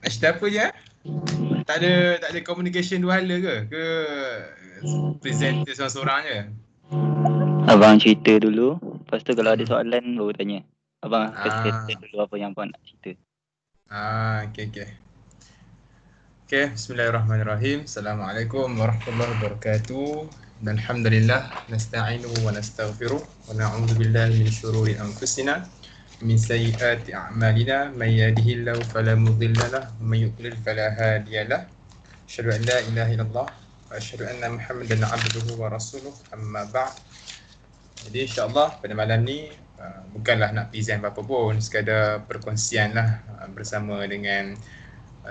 Ashraf apa je? Tak ada communication dua hala ke? Ke presenter seorang-seorang je? Abang cerita dulu. Lepas tu kalau ada soalan baru tanya. Abang kasi Ah, kata dulu apa yang abang nak cerita. okey. Okey, bismillahirrahmanirrahim. Assalamualaikum warahmatullahi wabarakatuh. Alhamdulillah nasta'inuhu wa nastaghfiruh wa na'udzu billahi min syururi anfusina min sayyiati a'malina may yahdihillahu fala mudilla lahu wa may yudlil fala hadiya lahu. Asyhadu an la ilaha illallah wa asyhadu anna Muhammadan 'abduhu wa rasuluh. Amma ba'd. Jadi insya-Allah pada malam ni bukanlah nak present apa-apa pun, sekadar perkongsian lah bersama dengan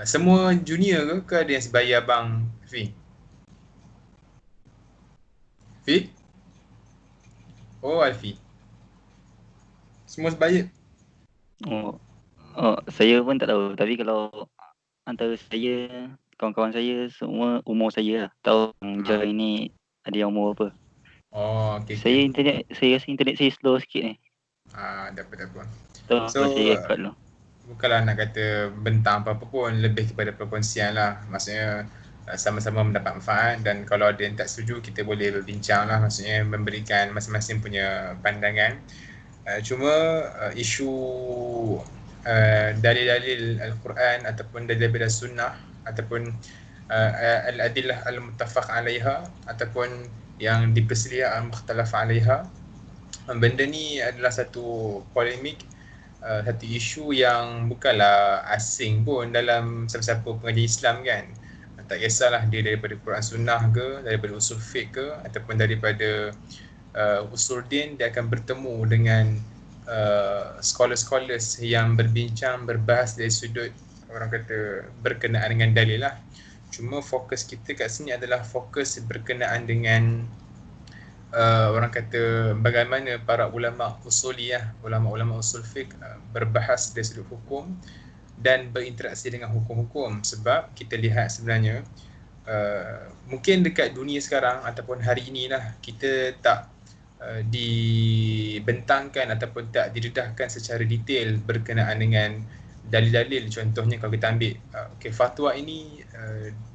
semua junior ke ada yang sebaya abang Fi? Fi? Oh, Alfi. Semua sebaya? Saya pun tak tahu. Tapi kalau antara saya, kawan-kawan saya semua umur saya lah. Tahu join ni ada yang umur apa. Oh, okey. Saya rasa internet saya slow sikit ni. Tak apa. Tahu So, saya record dulu. bukanlah nak kata bentang apa-apa pun, lebih kepada perkongsian lah. Maksudnya sama-sama mendapat manfaat, dan kalau ada yang tak setuju kita boleh berbincang lah, maksudnya memberikan masing-masing punya pandangan. Cuma isu dalil-dalil Al-Quran ataupun dalil-dalil sunnah ataupun al-adillah al-muttafaq alaiha ataupun yang dipersedia al-mukhtalaf alaiha, benda ni adalah satu polemik, satu isu yang bukanlah asing pun dalam siapa-siapa pengajian Islam kan. Tak kisahlah dia daripada Quran Sunnah ke, daripada usul fiqh ke, ataupun daripada usul din, dia akan bertemu dengan scholars-scholars yang berbincang, berbahas dari sudut orang kata berkenaan dengan dalil lah. Cuma fokus kita kat sini adalah fokus berkenaan dengan orang kata bagaimana para ulama usuliyah, ulama-ulama usul fiqh berbahas dari sudut hukum dan berinteraksi dengan hukum-hukum. Sebab kita lihat sebenarnya mungkin dekat dunia sekarang ataupun hari inilah kita tak dibentangkan ataupun tak didedahkan secara detail berkenaan dengan dalil-dalil. Contohnya kalau kita ambil fatwa ini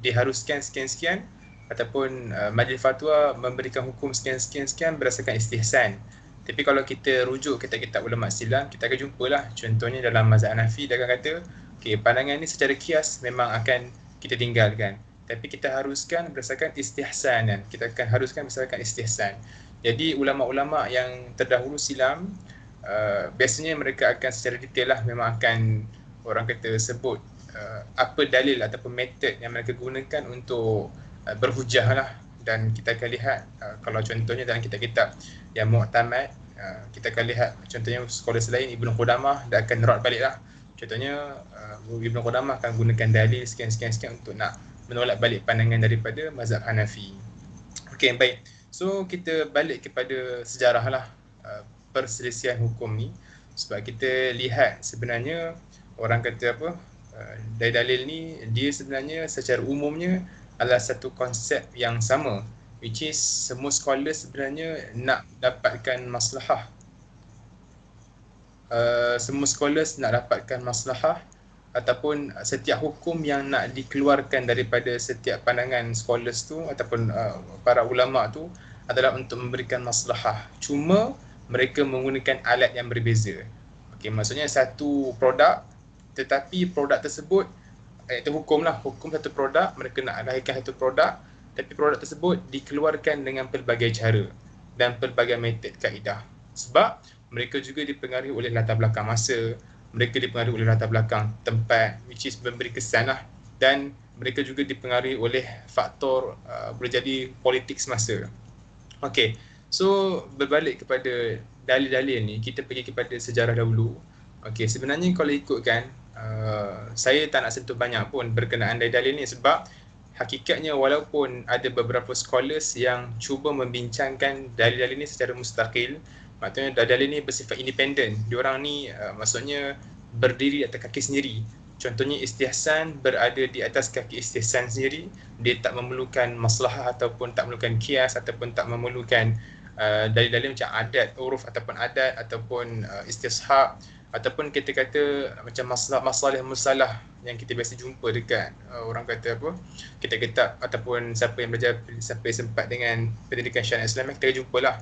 diharuskan sekian-sekian, ataupun majlis fatwa memberikan hukum sekian-sekian berdasarkan istihsan. Tapi kalau kita rujuk kitab-kitab ulama silam, kita akan jumpalah contohnya dalam mazhab Hanafi, dia akan kata pandangan ni secara kias memang akan kita tinggalkan, tapi kita haruskan berdasarkan istihsanan. Kita akan haruskan berdasarkan istihsan. Jadi ulama-ulama yang terdahulu silam biasanya mereka akan secara detail lah memang akan orang kata sebut apa dalil ataupun metod yang mereka gunakan untuk berhujah lah. Dan kita akan lihat kalau contohnya dalam kitab-kitab yang mu'tamad, kita akan lihat contohnya sekolah selain Ibn Qudamah, dia akan rat balik lah. Contohnya Ibn Qudamah akan gunakan dalil sekian-sekian untuk nak menolak balik pandangan daripada mazhab Hanafi. Okey, baik. So kita balik kepada sejarah lah perselisihan hukum ni, sebab kita lihat sebenarnya orang kata apa, dalil ni dia sebenarnya secara umumnya adalah satu konsep yang sama, which is semua scholar sebenarnya nak dapatkan maslahah. Semua scholars nak dapatkan maslahah, ataupun setiap hukum yang nak dikeluarkan daripada setiap pandangan scholars tu ataupun para ulama tu adalah untuk memberikan maslahah. Cuma mereka menggunakan alat yang berbeza. Okey, maksudnya satu produk, tetapi produk tersebut itu hukum lah, hukum satu produk, mereka nak lahirkan satu produk, tapi produk tersebut dikeluarkan dengan pelbagai cara dan pelbagai metod kaedah. Sebab mereka juga dipengaruhi oleh latar belakang masa, mereka dipengaruhi oleh latar belakang tempat, which is memberi kesan lah, dan mereka juga dipengaruhi oleh faktor boleh jadi politik semasa. Okey, so berbalik kepada dalil-dalil ni, kita pergi kepada sejarah dahulu. Okey, sebenarnya kalau ikutkan, saya tak nak sentuh banyak pun berkenaan dalil-dalil ni, sebab hakikatnya walaupun ada beberapa scholars yang cuba membincangkan dalil-dalil ni secara mustaqil, maksudnya dalil ni bersifat independen. Diorang ni maksudnya berdiri atas kaki sendiri. Contohnya istihsan berada di atas kaki istihsan sendiri. Dia tak memerlukan maslahah ataupun tak memerlukan kias ataupun tak memerlukan dalil-dalil macam adat, uruf ataupun adat ataupun istishab, ataupun kita kata macam masalah mursalah yang kita biasa jumpa dekat orang kata apa, kitab-kitab ataupun siapa yang sempat dengan pendidikan syariah Islam, kita jumpalah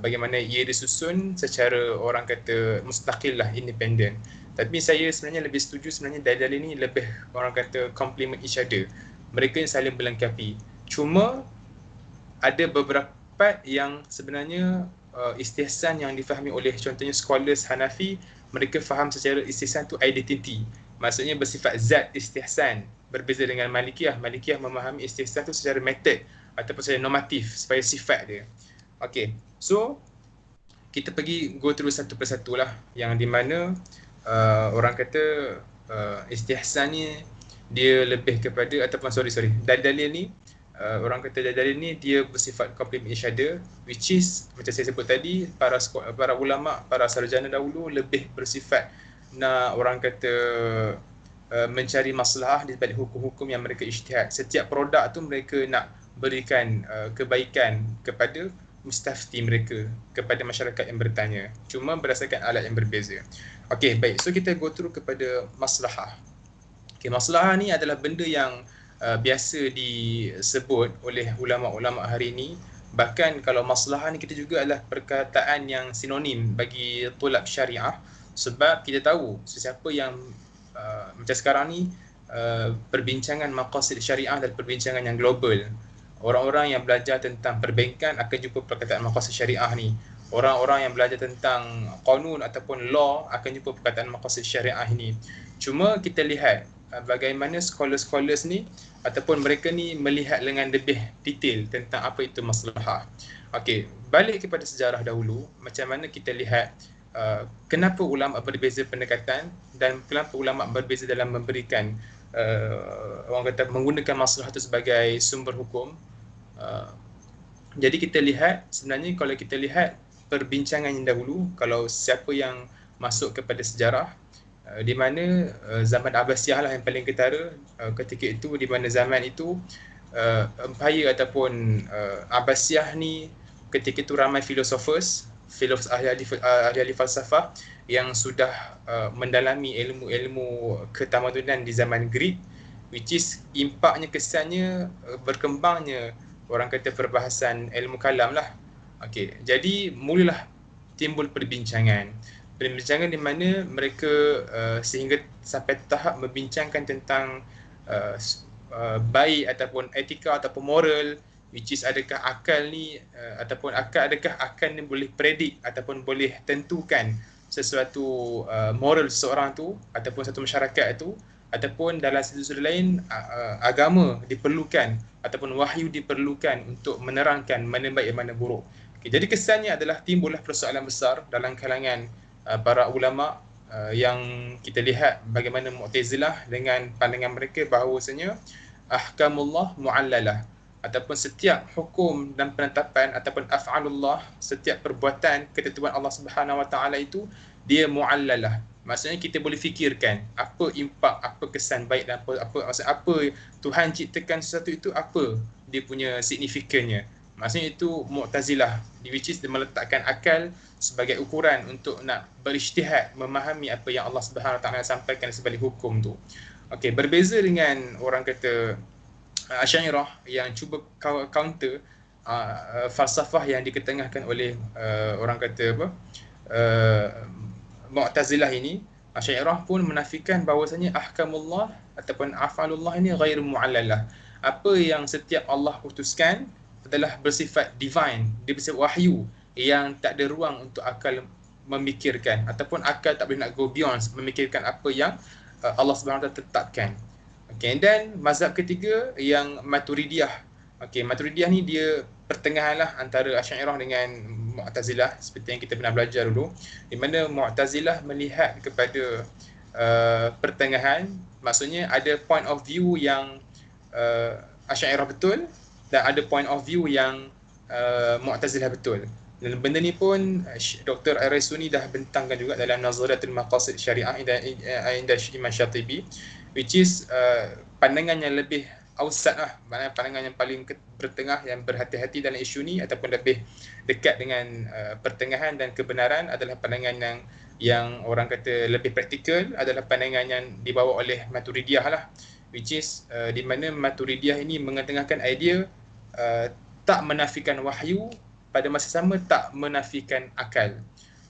bagaimana ia disusun secara orang kata mustaqil lah, independent. Tapi saya sebenarnya lebih setuju, sebenarnya dalil-dalil ini lebih orang kata complement each other. Mereka yang saling melengkapi. Cuma ada beberapa part yang sebenarnya istihsan yang difahami oleh contohnya scholars Hanafi, mereka faham secara istihsan tu identity. Maksudnya bersifat zat istihsan. Berbeza dengan Malikiyah. Malikiyah memahami istihsan tu secara method ataupun secara normatif, supaya sifat dia. Okay, so kita pergi go through satu persatu lah, yang di mana orang kata istihsan ni dia lebih kepada, ataupun dalil-dalil ni orang kata dalil ni dia bersifat complement each other, which is macam saya sebut tadi, para ulama, para sarjana dahulu lebih bersifat nak orang kata mencari masalah di balik hukum-hukum yang mereka ijtihad. Setiap produk tu mereka nak berikan kebaikan kepada mustafti mereka, kepada masyarakat yang bertanya, cuma berdasarkan alat yang berbeza. Okey, baik. So kita go through kepada maslahah. Okey, maslahah ni adalah benda yang biasa disebut oleh ulama-ulama hari ini. Bahkan kalau maslahah ni kita juga adalah perkataan yang sinonim bagi tulab syariah, sebab kita tahu sesiapa yang macam sekarang ni perbincangan maqasid syariah dan perbincangan yang global. Orang-orang yang belajar tentang perbankan akan jumpa perkataan maqasid syariah ni. Orang-orang yang belajar tentang qanun ataupun law akan jumpa perkataan maqasid syariah ini. Cuma kita lihat bagaimana scholars ni ataupun mereka ni melihat dengan lebih detail tentang apa itu maslahah. Okey, balik kepada sejarah dahulu, macam mana kita lihat kenapa ulama berbeza pendekatan dan kenapa ulama berbeza dalam memberikan orang kata menggunakan maslahah itu sebagai sumber hukum. Jadi kita lihat, sebenarnya kalau kita lihat perbincangan yang dahulu, kalau siapa yang masuk kepada sejarah, di mana zaman Abbasiyah lah yang paling ketara ketika itu, di mana zaman itu empire ataupun Abbasiyah ni ketika itu ramai filosofers, ahli falsafah yang sudah mendalami ilmu-ilmu ketamadunan di zaman Greek, which is impaknya, kesannya berkembangnya orang kata perbahasan ilmu kalam lah. Okey, jadi mulalah timbul perbincangan di mana mereka sehingga sampai tahap membincangkan tentang baik ataupun etika ataupun moral, which is adakah akal ni adakah akal ni boleh predik ataupun boleh tentukan sesuatu moral seseorang tu ataupun satu masyarakat tu, ataupun dalam sudut lain agama diperlukan ataupun wahyu diperlukan untuk menerangkan mana baik mana buruk. Okay, jadi kesannya adalah timbullah persoalan besar dalam kalangan para ulama yang kita lihat bagaimana Mu'tazilah dengan pandangan mereka bahawasanya ahkamullah mu'allalah, ataupun setiap hukum dan penetapan ataupun af'alullah, setiap perbuatan ketentuan Allah Subhanahu Wa Taala itu dia mu'allalah. Maksudnya kita boleh fikirkan apa impak, apa kesan baik dan apa Tuhan ciptakan sesuatu itu, apa dia punya signifikannya. Maksudnya itu Mu'tazilah, which is dia meletakkan akal sebagai ukuran untuk nak berijtihad memahami apa yang Allah Subhanahu Wa Taala sampaikan sebagai hukum tu. Okey, berbeza dengan orang kata Asy'ariyah yang cuba counter falsafah yang diketengahkan oleh orang kata Mu'tazilah ini. Asy'ariyah pun menafikan bahawasanya ahkamullah ataupun af'alullah ini ghairu mu'allalah. Apa yang setiap Allah putuskan adalah bersifat divine, dia bersifat wahyu yang tak ada ruang untuk akal memikirkan, ataupun akal tak boleh nak go beyond memikirkan apa yang Allah Subhanahu Wa Taala tetapkan. Okay, dan mazhab ketiga yang Maturidiyah. Okay, Maturidiyah ni dia pertengahan lah antara Asy'ariyah dengan Mu'tazilah, seperti yang kita pernah belajar dulu, di mana Mu'tazilah melihat kepada pertengahan, maksudnya ada point of view yang Asy'ariyah betul dan ada point of view yang Mu'tazilah betul. Dan benda ni pun Dr. Ar-Raisuni dah bentangkan juga dalam Nazaratul Maqasid Syariah inda Imam Syatibi, which is pandangan yang lebih awsat lah, maknanya pandangan yang paling bertengah, yang berhati-hati dalam isu ni ataupun lebih dekat dengan pertengahan dan kebenaran adalah pandangan yang yang orang kata lebih praktikal adalah pandangan yang dibawa oleh Maturidiyah lah, which is di mana Maturidiyah ini mengetengahkan idea tak menafikan wahyu, pada masa sama tak menafikan akal.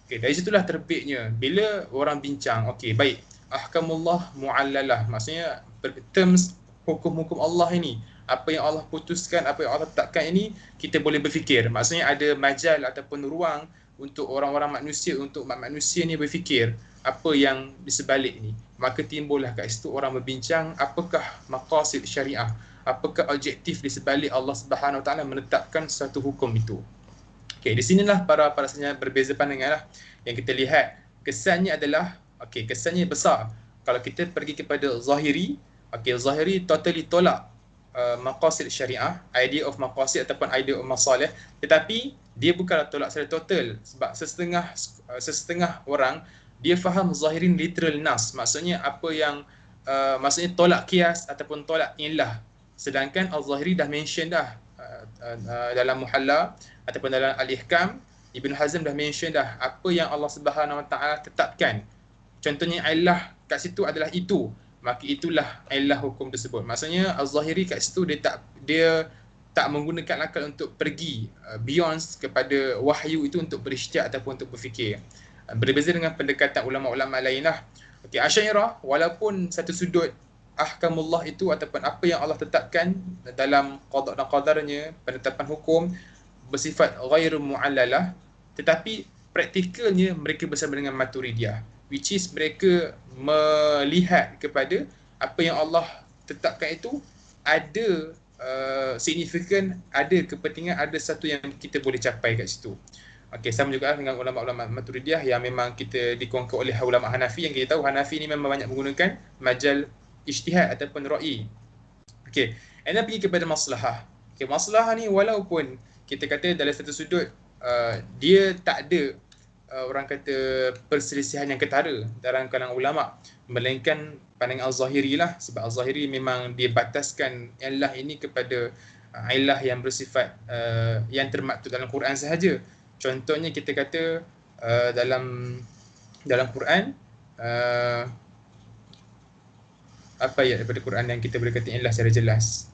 Okay, dari situlah terbitnya bila orang bincang, okey baik, ahkamullah mu'allalah, maksudnya terms hukum-hukum Allah ini, apa yang Allah putuskan, apa yang Allah tetapkan ini, kita boleh berfikir. Maksudnya ada majal ataupun ruang untuk orang-orang manusia, untuk manusia ni berfikir apa yang di sebalik ni. Maka timbullah kat situ orang berbincang apakah maqasid syariah, apakah objektif di sebalik Allah Subhanahu Wa Taala menetapkan satu hukum itu. Okey, di sinilah para sebenarnya berbeza pandangan lah. Yang kita lihat kesannya adalah, okey, kesannya besar. Kalau kita pergi kepada Zahiri, okey, Zahiri totally tolak maqasid syariah, idea of maqasid ataupun idea of masalih, tetapi dia bukanlah tolak secara total, sebab sesetengah orang dia faham Zahirin literal nas, maksudnya apa yang maksudnya tolak kias ataupun tolak ilah. Sedangkan Al-Zahiri dah mention dah dalam Muhalla ataupun dalam Al-Ihkam, Ibn Hazm dah mention dah apa yang Allah Subhanahu Wa Taala tetapkan. Contohnya ilah kat situ adalah itu, maka itulah ilah hukum tersebut. Maksudnya Al-Zahiri kat situ dia tak menggunakan akal untuk pergi beyond kepada wahyu itu untuk berisytihat ataupun untuk berfikir. Berbeza dengan pendekatan ulama-ulama lain lah. Okey, Asy'ariyah walaupun satu sudut ahkamullah itu ataupun apa yang Allah tetapkan dalam qada dan qadarnya, penetapan hukum bersifat ghairu mu'allalah, tetapi praktikalnya mereka bersama dengan Maturidiyah, which is mereka melihat kepada apa yang Allah tetapkan itu ada signifikan, ada kepentingan, ada satu yang kita boleh capai kat situ. Okey, sama juga dengan ulama-ulama Maturidiyah yang memang kita dikongkol oleh ulama Hanafi, yang kita tahu Hanafi ni memang banyak menggunakan majal ijtihad ataupun ra'i. Okey, anda pergi kepada maslahah. Okey, maslahah ni walaupun kita kata dalam satu sudut dia tak ada orang kata perselisihan yang ketara dalam kalangan ulama, melainkan pandangan Al-Zahiri lah, sebab Al-Zahiri memang dia bataskan ilah ini kepada ilah yang bersifat yang termaktub dalam Quran sahaja. Contohnya kita kata dalam Quran apa ayat daripada Quran yang kita boleh kata ilah secara jelas?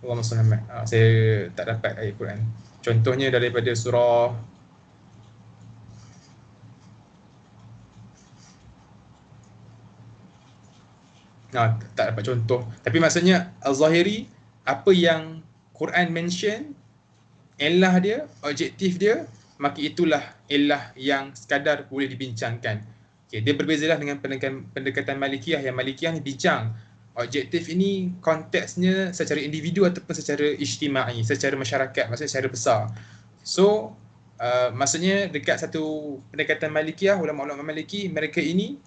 Allahumma salli Muhammad. Saya tak dapat ayat Quran. Contohnya daripada surah tak dapat contoh. Tapi maksudnya Al-Zahiri, apa yang Quran mention, ilah dia, objektif dia, maka itulah ilah yang sekadar boleh dibincangkan. Okay, dia berbezalah dengan pendekatan Malikiyah, yang Malikiyah ni bincang objektif ini konteksnya secara individu ataupun secara ijtimai, secara masyarakat, maksudnya secara besar. So maksudnya dekat satu pendekatan Malikiyah, ulama-ulama Maliki, mereka ini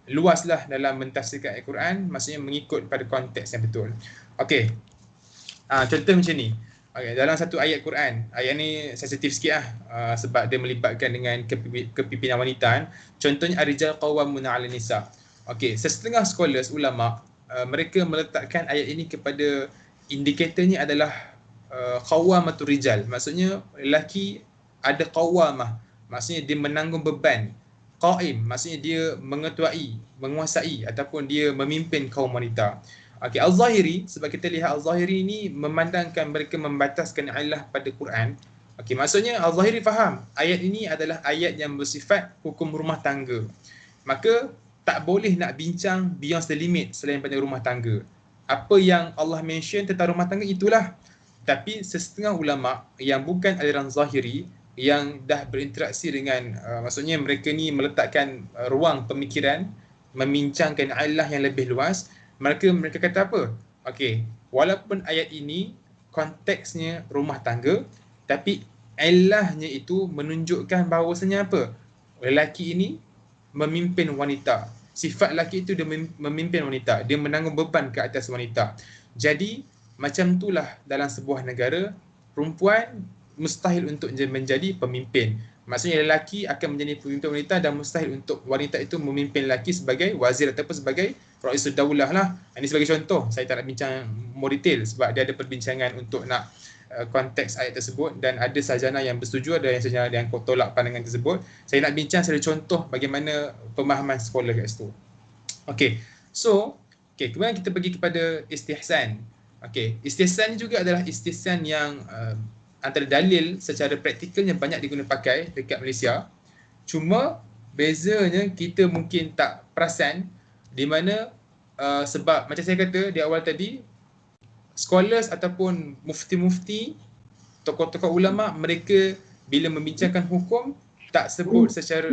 luaslah dalam mentafsirkan Al-Quran, maksudnya mengikut pada konteks yang betul. Okey, contoh macam ni. Okay, dalam satu ayat Quran, ayat ni sensitif sikit sebab dia melibatkan dengan kepimpinan wanita. Contohnya ar-rijal qawwamuna 'ala nisa. Okey, sesetengah scholars ulama mereka meletakkan ayat ini kepada indikatornya adalah qawwamatur rijal. Maksudnya lelaki ada qawwamah, maksudnya dia menanggung beban. Qaim maksudnya dia mengetuai, menguasai ataupun dia memimpin kaum wanita. Okey, Al-Zahiri, sebab kita lihat Al-Zahiri ni memandangkan mereka membataskan ilah pada Quran. Okey, maksudnya Al-Zahiri faham ayat ini adalah ayat yang bersifat hukum rumah tangga. Maka tak boleh nak bincang beyond the limit selain pada rumah tangga. Apa yang Allah mention tentang rumah tangga itulah. Tapi sesetengah ulama yang bukan aliran Zahiri, yang dah berinteraksi dengan maksudnya mereka ni meletakkan ruang pemikiran, membincangkan ilah yang lebih luas, mereka kata apa? Okey, walaupun ayat ini konteksnya rumah tangga, tapi ilahnya itu menunjukkan bahawasanya apa? Lelaki ini memimpin wanita. Sifat lelaki itu dia memimpin wanita, dia menanggung beban ke atas wanita. Jadi macam itulah dalam sebuah negara, perempuan mustahil untuk menjadi pemimpin. Maksudnya lelaki akan menjadi pemimpin wanita dan mustahil untuk wanita itu memimpin lelaki sebagai wazir ataupun sebagai Raisud Daulah lah. Ini sebagai contoh. Saya tak nak bincang more detail sebab dia ada perbincangan untuk nak konteks ayat tersebut, dan ada sarjana yang bersetuju, ada yang sarjana yang tolak pandangan tersebut. Saya nak bincang secara contoh bagaimana pemahaman sekolah kat situ. Okey. So, kemudian kita pergi kepada istihsan. Okey, istihsan juga adalah istihsan yang antara dalil secara praktikalnya banyak digunakan pakai dekat Malaysia. Cuma bezanya kita mungkin tak perasan, di mana sebab macam saya kata di awal tadi, scholars ataupun mufti-mufti, tokoh-tokoh ulama, mereka bila membincangkan hukum tak sebut secara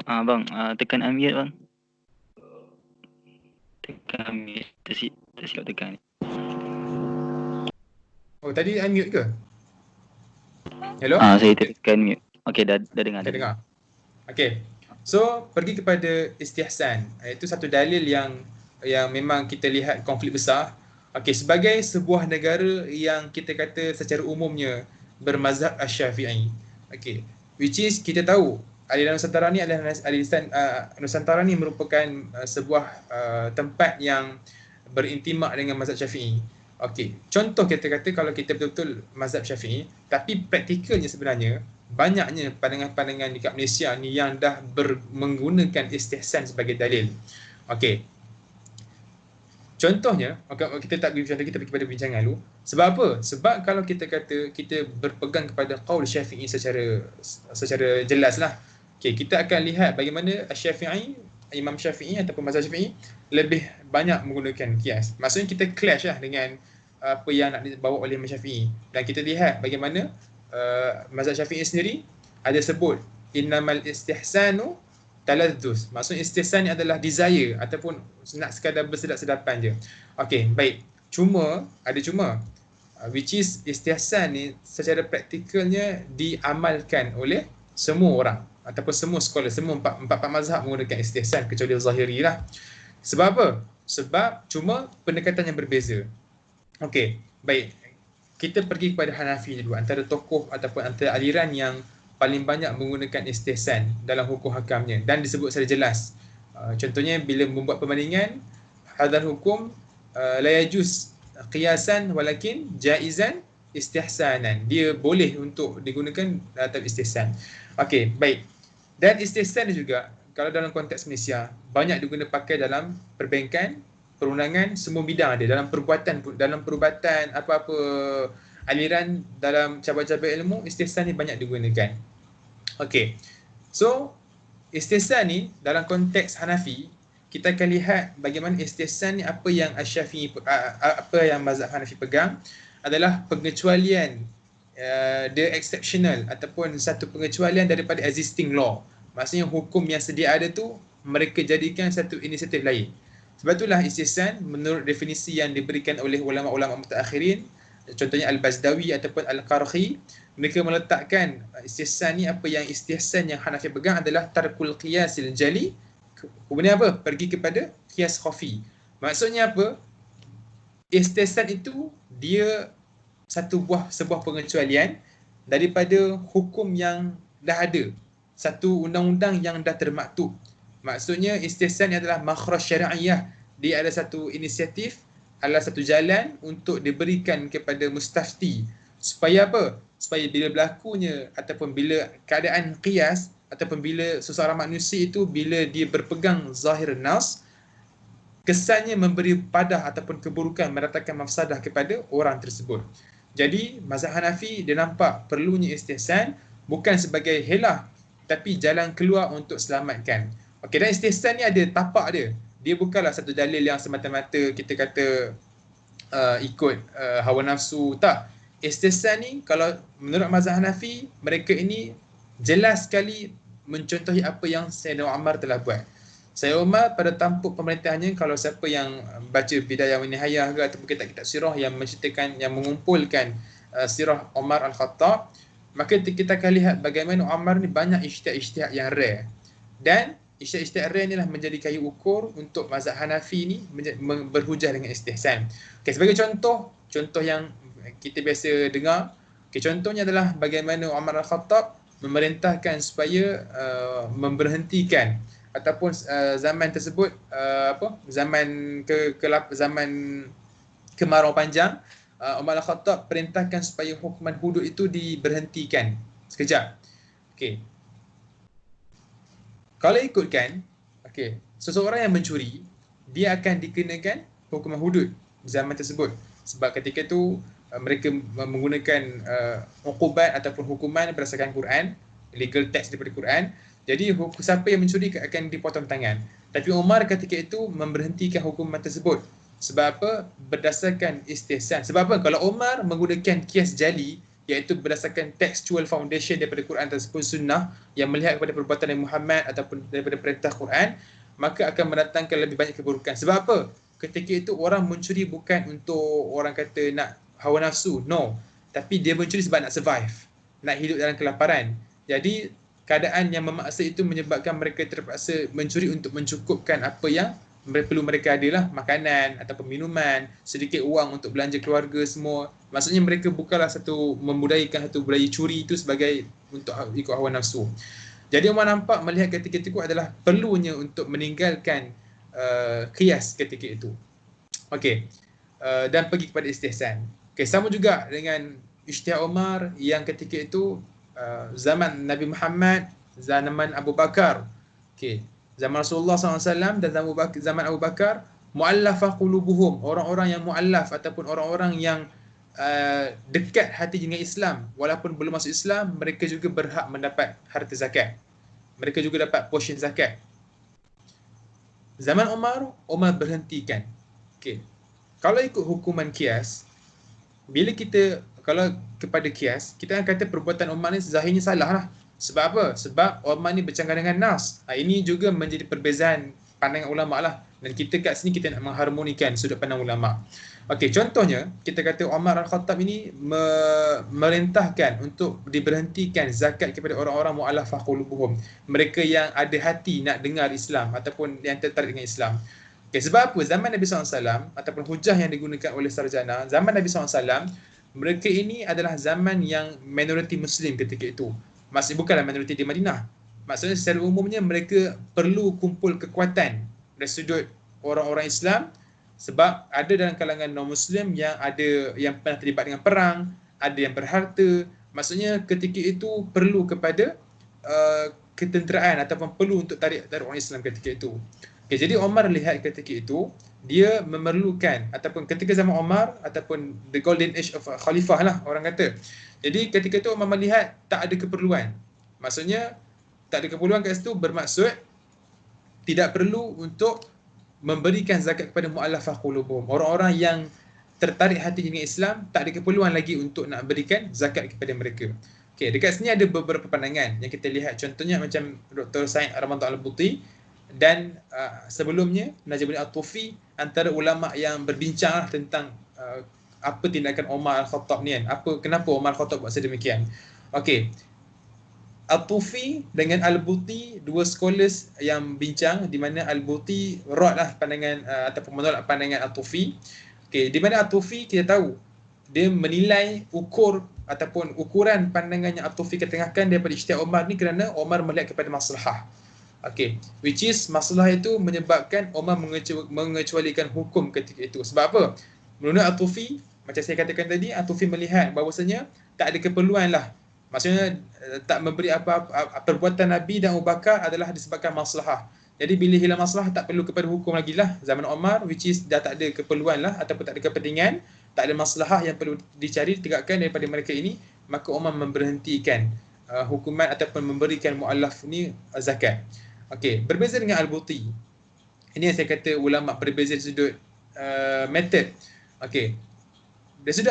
Bang, tekan unmute bang. Tekan unmute, tersilap tekan ni. Oh, tadi unmute ke? Hello? Saya tekan mute. Okey, dah dengar. Dah dengar. Okey. So, pergi kepada istihsan. Itu satu dalil yang memang kita lihat konflik besar. Okey, sebagai sebuah negara yang kita kata secara umumnya bermazhab Asy-Syafi'i. Okey. Which is kita tahu aliran Nusantara ni adalah Nusantara ni merupakan sebuah tempat yang berintimak dengan mazhab Syafi'i. Okey, contoh kita kata kalau kita betul-betul mazhab Syafi'i, tapi praktikalnya sebenarnya banyaknya pandangan-pandangan dekat Malaysia ni yang dah menggunakan istihsan sebagai dalil. Okey. Contohnya, kita tak pergi contoh, kita pergi kepada bincangan dulu. Sebab apa? Sebab kalau kita kata kita berpegang kepada qaul Syafi'i secara jelaslah. Okey, kita akan lihat bagaimana Imam Syafi'i ataupun mazhab Syafi'i lebih banyak menggunakan qiyas. Maksudnya kita clash lah dengan apa yang nak dibawa oleh Imam Syafi'i. Dan kita lihat bagaimana mazhab Syafi'i sendiri ada sebut innamal istihsanu talazzuz. Maksudnya istihsan ni adalah desire ataupun nak sekadar bersedap-sedapan je. Okey, baik. Cuma which is istihsan ni secara praktikalnya diamalkan oleh semua orang ataupun semua sekolah, semua empat mazhab menggunakan istihsan kecuali Zahiri lah. Sebab apa? Sebab cuma pendekatan yang berbeza. Okey, baik. Kita pergi kepada Hanafi dulu, antara tokoh ataupun antara aliran yang paling banyak menggunakan istihsan dalam hukum hakamnya dan disebut secara jelas. Contohnya bila membuat perbandingan, hadzal hukum la yajuz qiyasan walakin jaizan istihsanan. Dia boleh untuk digunakan dalam istihsan. Okey, baik. Dan istihsan juga kalau dalam konteks Malaysia banyak digunakan pakai dalam perbankan, perundangan, semua bidang ada. Dalam perubatan apa-apa aliran dalam cabang-cabang ilmu, istihsan ni banyak digunakan. Okey. So, istihsan ni dalam konteks Hanafi, kita akan lihat bagaimana istihsan ni apa yang Asy-Syafi'i, apa yang mazhab Hanafi pegang adalah pengecualian the exceptional ataupun satu pengecualian daripada existing law. Maksudnya hukum yang sedia ada tu mereka jadikan satu inisiatif lain. Sebab itulah istihsan menurut definisi yang diberikan oleh ulama-ulama mutaakhirin, contohnya Al-Bazdawi ataupun Al-Qarhi, mereka meletakkan istihsan ni, apa yang istihsan yang Hanafi pegang adalah tarkul qiyasil jali, kemudian apa? Pergi kepada qiyas khafi. Maksudnya apa? Istihsan itu dia sebuah pengecualian daripada hukum yang dah ada, satu undang-undang yang dah termaktub. Maksudnya istihsan ni adalah makhraj syar'iyah. Dia ada satu inisiatif, adalah satu jalan untuk diberikan kepada mustafti. Supaya apa? Supaya bila berlakunya ataupun bila keadaan qiyas ataupun bila seseorang manusia itu bila dia berpegang zahir nas, kesannya memberi padah ataupun keburukan, meratakan mafsadah kepada orang tersebut. Jadi mazhab Hanafi dia nampak perlunya istihsan bukan sebagai helah tapi jalan keluar untuk selamatkan. Okey, dan istihsan ni ada tapak dia. Dia bukanlah satu dalil yang semata-mata kita kata ikut hawa nafsu, tak. Istihsan ni kalau menurut mazhab Hanafi, mereka ini jelas sekali mencontohi apa yang Sayyidina Umar telah buat. Sayyidina Umar pada tampuk pemerintahannya, kalau siapa yang baca Bidayah wa Nihayah ke ataupun kitab-kitab sirah yang menceritakan, yang mengumpulkan sirah Umar Al-Khattab, maka kita akan lihat bagaimana Umar ni banyak ijtihad-ijtihad yang rare. Dan ijtihad ar-rai inilah menjadi kayu ukur untuk mazhab Hanafi ni berhujah dengan istihsan. Okay, sebagai contoh yang kita biasa dengar, okay, contohnya adalah bagaimana Umar Al-Khattab memerintahkan supaya memberhentikan ataupun zaman tersebut zaman zaman kemarau panjang, Umar Al-Khattab perintahkan supaya hukuman hudud itu diberhentikan sekejap. Okey. Kalau ikutkan, okey, seseorang yang mencuri, dia akan dikenakan hukuman hudud zaman tersebut. Sebab ketika itu mereka menggunakan uqubat ataupun hukuman berdasarkan Quran, legal text daripada Quran. Jadi siapa yang mencuri akan dipotong tangan. Tapi Umar ketika itu memberhentikan hukuman tersebut. Sebab apa? Berdasarkan istihsan. Sebab apa? Kalau Umar menggunakan kias jali, iaitu berdasarkan textual foundation daripada Quran ataupun sunnah yang melihat kepada perbuatan Nabi Muhammad ataupun daripada perintah Quran, maka akan mendatangkan lebih banyak keburukan. Sebab apa? Ketika itu orang mencuri bukan untuk orang kata nak hawa nafsu, no. Tapi dia mencuri sebab nak survive, nak hidup dalam kelaparan. Jadi keadaan yang memaksa itu menyebabkan mereka terpaksa mencuri untuk mencukupkan apa yang mereka adalah, makanan ataupun minuman, sedikit wang untuk belanja keluarga semua. Maksudnya mereka bukanlah membudayakan satu budaya curi itu sebagai untuk ikut hawa nafsu. Jadi Umar nampak melihat ketika itu adalah perlunya untuk meninggalkan qiyas ketika itu. Okey. Dan pergi kepada istihsan. Okey, sama juga dengan ijtihad Umar yang ketika itu zaman Nabi Muhammad, zaman Abu Bakar. Okey. Zaman Rasulullah SAW dan zaman Abu Bakar, mu'allafah qulubuhum, orang-orang yang mu'allaf ataupun orang-orang yang dekat hati dengan Islam, walaupun belum masuk Islam, mereka juga berhak mendapat harta zakat. Mereka juga dapat portion zakat. Zaman Umar berhentikan. Okay. Kalau ikut hukuman kias, kalau kepada kias, kita akan kata perbuatan Umar ni zahirnya salah lah. Sebab apa? Sebab Umar ni bercanggah dengan nas. Ini juga menjadi perbezaan pandangan ulama lah. Dan kita kat sini kita nak mengharmonikan sudut pandang ulama. Okey, contohnya kita kata Umar Al-Khattab ini merintahkan untuk diberhentikan zakat kepada orang-orang mu'allafah qulubuhum. Mereka yang ada hati nak dengar Islam ataupun yang tertarik dengan Islam. Okey, sebab apa? Zaman Nabi SAW ataupun hujah yang digunakan oleh sarjana, zaman Nabi SAW, mereka ini adalah zaman yang minoriti Muslim ketika itu. Maksudnya bukanlah minoriti di Madinah. Maksudnya secara umumnya mereka perlu kumpul kekuatan dari sudut orang-orang Islam, sebab ada dalam kalangan non-Muslim yang pernah terlibat dengan perang, ada yang berharta. Maksudnya ketika itu perlu kepada ketenteraan ataupun perlu untuk tarik orang Islam ketika itu. Okay, jadi Umar lihat ketika itu, dia memerlukan ataupun ketika zaman Umar ataupun the golden age of khalifah lah orang kata. Jadi ketika itu Umar melihat tak ada keperluan. Maksudnya tak ada keperluan kat situ bermaksud tidak perlu untuk memberikan zakat kepada mu'allafah qulubuhum. Orang-orang yang tertarik hati dengan Islam, tak ada keperluan lagi untuk nak berikan zakat kepada mereka. Okey, dekat sini ada beberapa pandangan yang kita lihat. Contohnya macam Dr. Said Ramadan Al-Buti dan sebelumnya Najmuddin At-Tufi, antara ulama yang berbincang tentang apa tindakan Umar Al-Khattab ni kan. Kenapa Umar Al-Khattab buat sedemikian. Okey. At-Tufi dengan Al-Buti, dua scholars yang bincang, di mana Al-Buti lah pandangan ataupun menolak pandangan At-Tufi. Okey, di mana At-Tufi kita tahu dia menilai ataupun ukuran pandangannya At-Tufi ketengahkan daripada ijtihad Umar ni kerana Umar melihat kepada maslahah. Okey, which is masalah itu menyebabkan Umar mengecualikan hukum ketika itu. Sebab apa? Menurut At-Tufi, macam saya katakan tadi, At-Tufi melihat bahawasanya tak ada keperluan lah. Maksudnya tak memberi apa-apa, perbuatan Nabi dan Abu Bakar adalah disebabkan maslahah. Jadi bila hilang maslahah tak perlu kepada hukum lagi lah. Zaman Umar, which is dah tak ada keperluan lah ataupun tak ada kepentingan, tak ada maslahah yang perlu dicari, ditegakkan daripada mereka ini, maka Umar memberhentikan hukuman ataupun memberikan mu'allaf ni zakat. Okey, berbeza dengan Al-Buti. Ini yang saya kata ulama berbeza sudut method. Okey. Dari sudut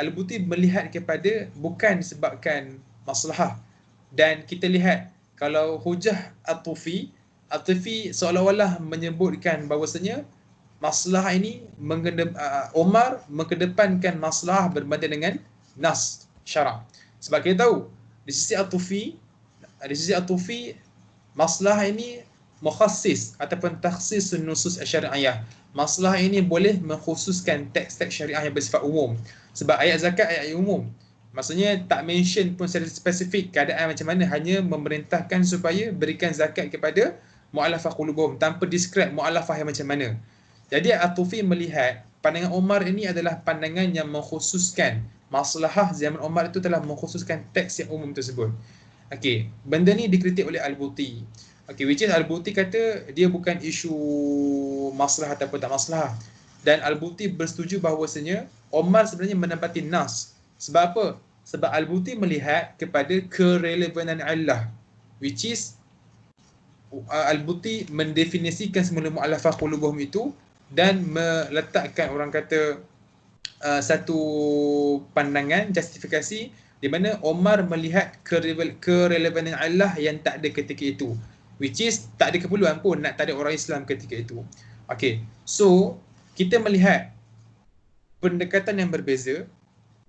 Al-Buti melihat kepada bukan disebabkan maslahah. Dan kita lihat kalau hujah At-Tufi seolah-olah menyebutkan bahawasanya maslahah ini Umar mengedepankan maslahah berbanding dengan nas syarak. Sebab kita tahu di sisi At-Tufi masalah ini mukhassis ataupun takhsis nusus syariah. Masalah ini boleh mengkhususkan teks-teks syariah yang bersifat umum. Sebab ayat zakat ayat umum. Maksudnya tak mention pun secara spesifik keadaan macam mana, hanya memerintahkan supaya berikan zakat kepada mu'allafah qulubuhum tanpa describe mu'allafah yang macam mana. Jadi At-Tufi melihat pandangan Umar ini adalah pandangan yang mengkhususkan maslahah zaman Umar itu telah mengkhususkan teks yang umum tersebut. Okey, benda ni dikritik oleh Al-Buti. Okey, which is Al-Buti kata dia bukan isu masalah ataupun tak masalah. Dan Al-Buti bersetuju bahawasanya Umar sebenarnya menempati nas. Sebab apa? Sebab Al-Buti melihat kepada kerelevanan illah, which is Al-Buti mendefinisikan semula mu'allafah qulubuhum itu dan meletakkan orang kata satu pandangan justifikasi di mana Omar melihat kerelevanan Allah yang tak ada ketika itu, which is tak ada keperluan pun nak tak ada orang Islam ketika itu. Okay, so kita melihat pendekatan yang berbeza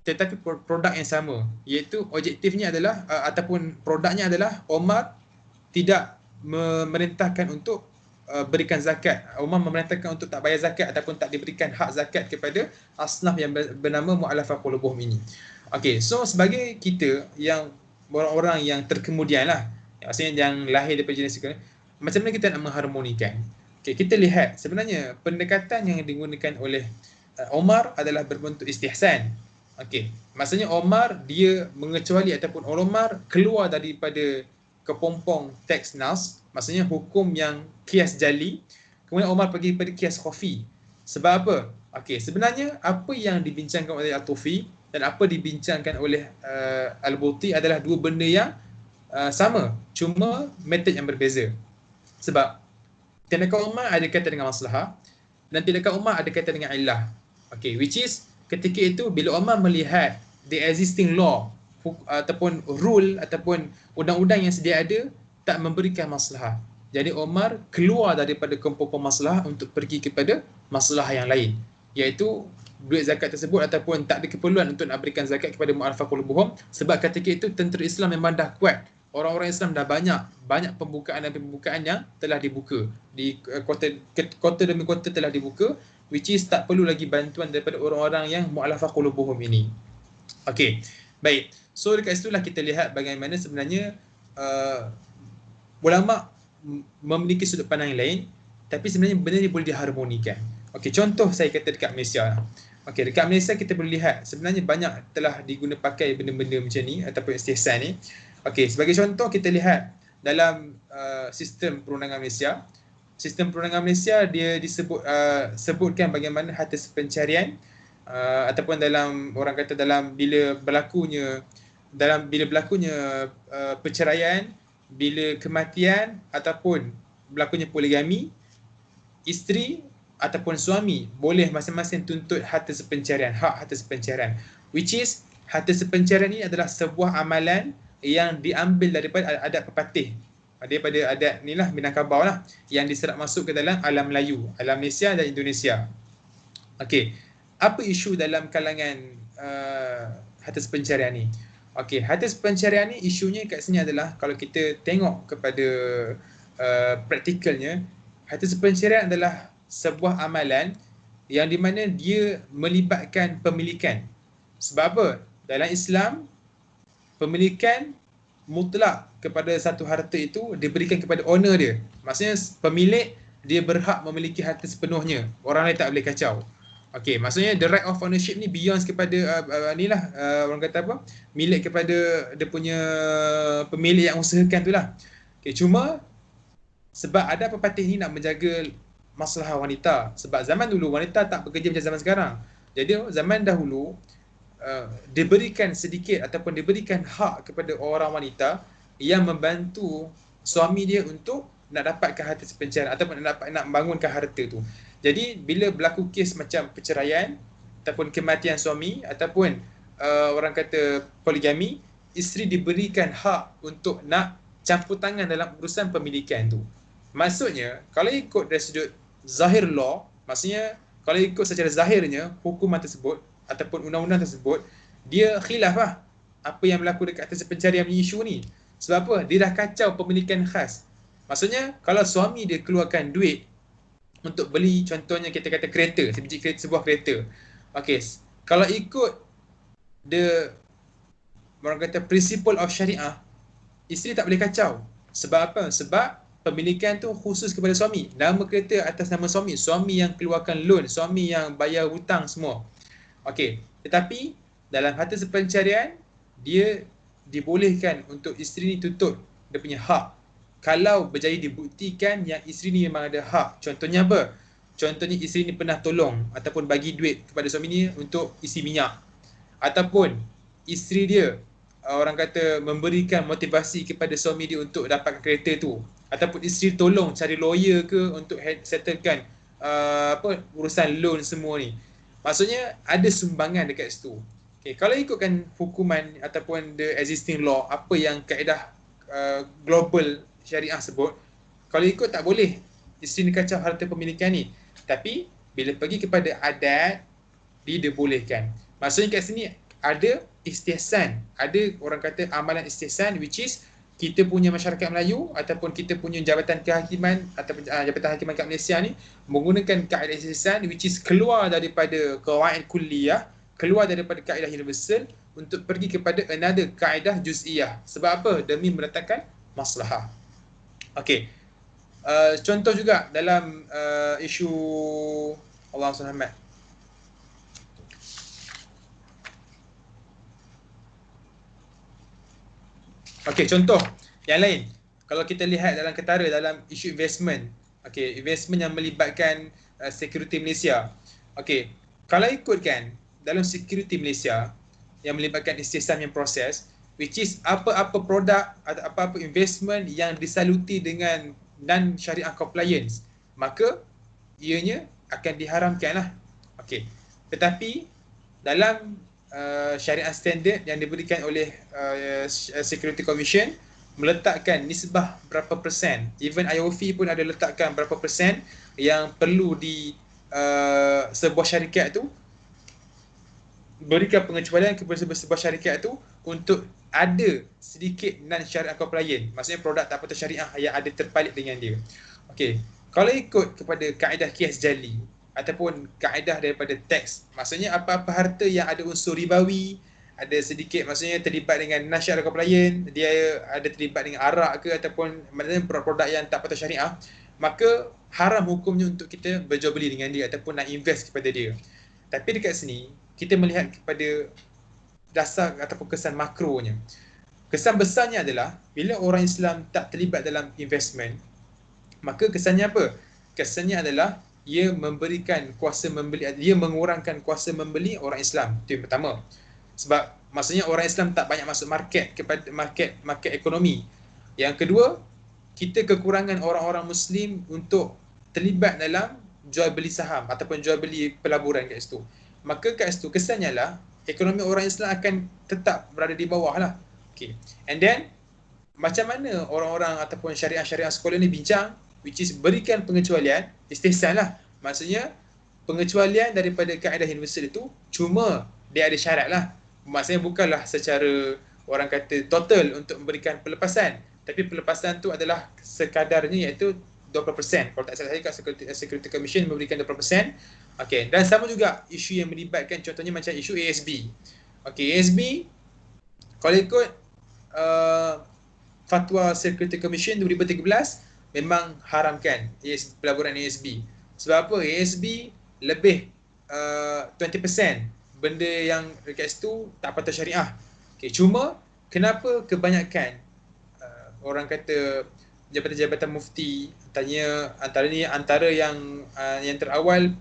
tetapi produk yang sama, iaitu objektifnya adalah ataupun produknya adalah Omar tidak memerintahkan untuk berikan zakat. Umar memerintahkan untuk tak bayar zakat ataupun tak diberikan hak zakat kepada asnaf yang bernama mu'allafah qulubuhum ini. Okey, so sebagai kita yang orang-orang yang terkemudian lah, maksudnya yang lahir daripada jenis sekolah, macam mana kita nak mengharmonikan? Okey, kita lihat sebenarnya pendekatan yang digunakan oleh Omar adalah berbentuk istihsan. Okey, maksudnya Omar dia mengecuali ataupun Omar keluar daripada kepompong teks nas, maksudnya hukum yang kias jali, kemudian Omar pergi pada kias khafi. Sebab apa? Okey, sebenarnya apa yang dibincangkan oleh At-Tufi dan apa dibincangkan oleh Al-Buti adalah dua benda yang sama, cuma metod yang berbeza. Sebab tindakan Umar ada kaitan dengan maslahah dan tindakan Umar ada kaitan dengan illah. Okey, which is ketika itu bila Umar melihat the existing law ataupun rule ataupun undang-undang yang sedia ada tak memberikan maslahah, jadi Umar keluar daripada kepompong maslahah untuk pergi kepada maslahah yang lain, iaitu duit zakat tersebut ataupun tak ada keperluan untuk nak berikan zakat kepada mu'allafah qulubuhum, sebab ketika itu tentera Islam memang dah kuat. Orang-orang Islam dah banyak pembukaan dan pembukaan yang telah dibuka di kota demi kota telah dibuka, which is tak perlu lagi bantuan daripada orang-orang yang mu'allafah qulubuhum ini. Okey, baik. So dekat situlah kita lihat bagaimana sebenarnya ulama memiliki sudut pandang yang lain, tapi sebenarnya benda ni boleh diharmonikan. Okey, contoh saya kata dekat Malaysia. Okey, dekat Malaysia kita boleh lihat sebenarnya banyak telah diguna pakai benda-benda macam ni ataupun istihsan ni. Okey, sebagai contoh kita lihat dalam sistem perundangan Malaysia. Sistem perundangan Malaysia dia sebutkan bagaimana harta pencarian ataupun dalam orang kata dalam bila berlakunya perceraian, bila kematian ataupun berlakunya poligami, isteri ataupun suami boleh masing-masing tuntut harta sepencarian, hak harta sepencarian, which is harta sepencarian ini adalah sebuah amalan yang diambil daripada adat pepatih, daripada adat ni lah Minangkabau lah, yang diserap masuk ke dalam alam Melayu, alam Malaysia dan Indonesia. Okey, apa isu dalam kalangan harta sepencarian ni? Okey, harta sepencarian ni isunya kat sini adalah kalau kita tengok kepada praktikalnya, harta sepencarian adalah sebuah amalan yang di mana dia melibatkan pemilikan. Sebab apa? Dalam Islam, pemilikan mutlak kepada satu harta itu diberikan kepada owner dia. Maksudnya pemilik dia berhak memiliki harta sepenuhnya. Orang lain tak boleh kacau. Okey, maksudnya the right of ownership ni beyond kepada orang kata apa? Milik kepada dia punya pemilik yang usahakan tu lah. Okey, cuma sebab ada pepatih ni nak menjaga masalah wanita. Sebab zaman dulu wanita tak bekerja macam zaman sekarang. Jadi zaman dahulu diberikan sedikit ataupun diberikan hak kepada orang wanita yang membantu suami dia untuk nak dapatkan harta sepencarian ataupun nak membangunkan harta tu. Jadi bila berlaku kes macam perceraian ataupun kematian suami ataupun orang kata poligami, isteri diberikan hak untuk nak campur tangan dalam urusan pemilikan tu. Maksudnya kalau ikut dari sudut zahir law, maksudnya kalau ikut secara zahirnya hukuman tersebut ataupun undang-undang tersebut, dia khilaf lah apa yang berlaku dekat atas pencarian isu ni. Sebab apa? Dia dah kacau pemilikan khas. Maksudnya kalau suami dia keluarkan duit untuk beli contohnya kita kata kereta, sebiji kereta, sebuah kereta. Okey, kalau ikut the orang kata principle of syariah, isteri tak boleh kacau. Sebab apa? Sebab pemilikan tu khusus kepada suami. Nama kereta atas nama suami. Suami yang keluarkan loan, suami yang bayar hutang semua. Okey, tetapi dalam harta sepencarian dia dibolehkan untuk isteri ni tutup dia punya hak. Kalau berjaya dibuktikan yang isteri ni memang ada hak. Contohnya apa? Contohnya isteri ni pernah tolong ataupun bagi duit kepada suami ni untuk isi minyak. Ataupun isteri dia orang kata memberikan motivasi kepada suami dia untuk dapatkan kereta tu. Ataupun isteri tolong cari lawyer ke untuk settlekan urusan loan semua ni. Maksudnya ada sumbangan dekat situ. Okay, kalau ikutkan hukuman ataupun the existing law, apa yang kaedah global syariah sebut, kalau ikut tak boleh isteri ni kacau harta pemilikan ni. Tapi bila pergi kepada adat, dia dibolehkan. Maksudnya kat sini ada istihsan, ada orang kata amalan istihsan, which is kita punya masyarakat Melayu ataupun kita punya jabatan kehakiman ataupun jabatan hakiman kat Malaysia ni menggunakan kaedah istihsan, which is keluar daripada qawaid kulliyah, keluar daripada kaedah universal untuk pergi kepada another kaedah juz'iyah. Sebab apa? Demi mendatangkan maslahah. Okey. Contoh juga dalam isu Allah SWT. Okey, contoh yang lain. Kalau kita lihat dalam ketara dalam isu investment. Okey, investment yang melibatkan security Malaysia. Okey, kalau ikutkan dalam security Malaysia yang melibatkan istihsan yang proses, which is apa-apa produk atau apa-apa investment yang disaluti dengan non-syariah compliance, maka ianya akan diharamkan lah. Okey, tetapi dalam syariah standard yang diberikan oleh Security Commission meletakkan nisbah berapa persen. Even IOF pun ada letakkan berapa persen yang perlu di sebuah syarikat tu berikan pengecualian kepada sebuah syarikat tu untuk ada sedikit non-syariah compliant. Maksudnya produk tak patut syariah yang ada terpalit dengan dia. Okey, kalau ikut kepada kaedah qiyas jali ataupun kaedah daripada teks, maksudnya apa-apa harta yang ada unsur ribawi, ada sedikit maksudnya terlibat dengan non-syariah compliant, dia ada terlibat dengan arak ke ataupun maknanya produk-produk yang tak patut syariah, maka haram hukumnya untuk kita berjual beli dengan dia ataupun nak invest kepada dia. Tapi dekat sini kita melihat kepada dasar ataupun kesan makronya. Kesan besarnya adalah bila orang Islam tak terlibat dalam investment, maka kesannya apa? Kesannya adalah ia memberikan kuasa membeli, dia mengurangkan kuasa membeli orang Islam. Itu yang pertama. Sebab maksudnya orang Islam tak banyak masuk market kepada market ekonomi. Yang kedua, kita kekurangan orang-orang Muslim untuk terlibat dalam jual beli saham ataupun jual beli pelaburan kat situ. Maka kat situ kesannya lah ekonomi orang Islam akan tetap berada di bawah lah. Okay. And then macam mana orang-orang ataupun syariah-syariah sekolah ni bincang, which is berikan pengecualian, istihsan lah. Maksudnya pengecualian daripada kaedah universal itu cuma dia ada syarat lah. Maksudnya bukanlah secara orang kata total untuk memberikan pelepasan, tapi pelepasan tu adalah sekadarnya iaitu 20%. Kalau tak salah saya kat Security Commission memberikan 20%. Okey, dan sama juga isu yang melibatkan contohnya macam isu ASB. Okey, ASB kalau ikut fatwa Security Commission 2013 memang haramkan pelaburan ASB. Sebab apa? ASB lebih 20% benda yang dekat situ tak patut syariah. Okey, cuma kenapa kebanyakan orang kata jabatan-jabatan mufti tanya antara yang terawal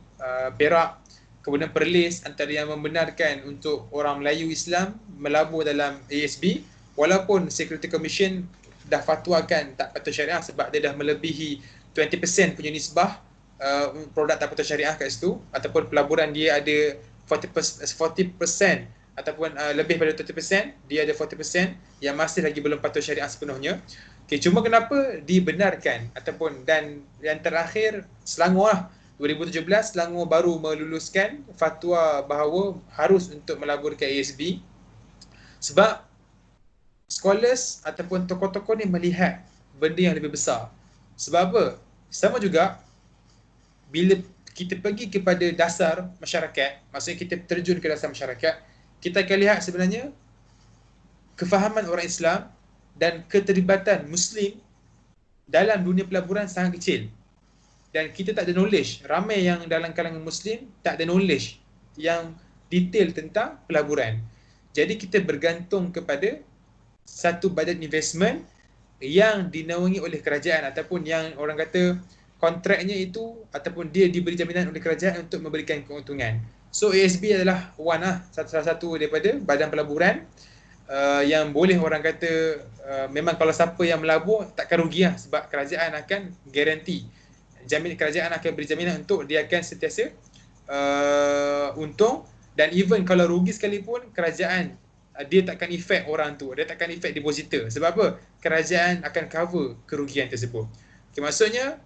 Perak, kemudian Perlis antara yang membenarkan untuk orang Melayu Islam melabur dalam ASB, walaupun Security Commission dah fatwakan tak patut syariah sebab dia dah melebihi 20% punya nisbah produk tak patut syariah kat situ, ataupun pelaburan dia ada 40% ataupun lebih pada 20%, dia ada 40% yang masih lagi belum patut syariah sepenuhnya. Okay, cuma kenapa dibenarkan ataupun dan yang terakhir Selangor lah, 2017 Selangor baru meluluskan fatwa bahawa harus untuk melaburkan ASB sebab scholars ataupun tokoh-tokoh ni melihat benda yang lebih besar. Sebab apa? Sama juga bila kita pergi kepada dasar masyarakat, maksudnya kita terjun ke dasar masyarakat, kita akan lihat sebenarnya kefahaman orang Islam dan keterlibatan Muslim dalam dunia pelaburan sangat kecil. Dan kita tak ada knowledge. Ramai yang dalam kalangan Muslim tak ada knowledge yang detail tentang pelaburan. Jadi kita bergantung kepada satu badan investment yang dinaungi oleh kerajaan ataupun yang orang kata kontraknya itu ataupun dia diberi jaminan oleh kerajaan untuk memberikan keuntungan. So ASB adalah salah satu daripada badan pelaburan yang boleh orang kata memang kalau siapa yang melabur takkan rugi lah, sebab kerajaan akan garanti. Kerajaan akan beri jaminan untuk dia akan sentiasa untung, dan even kalau rugi sekalipun kerajaan dia takkan efek orang tu, dia takkan efek depositor. Sebab apa? Kerajaan akan cover kerugian tersebut. Okay, maksudnya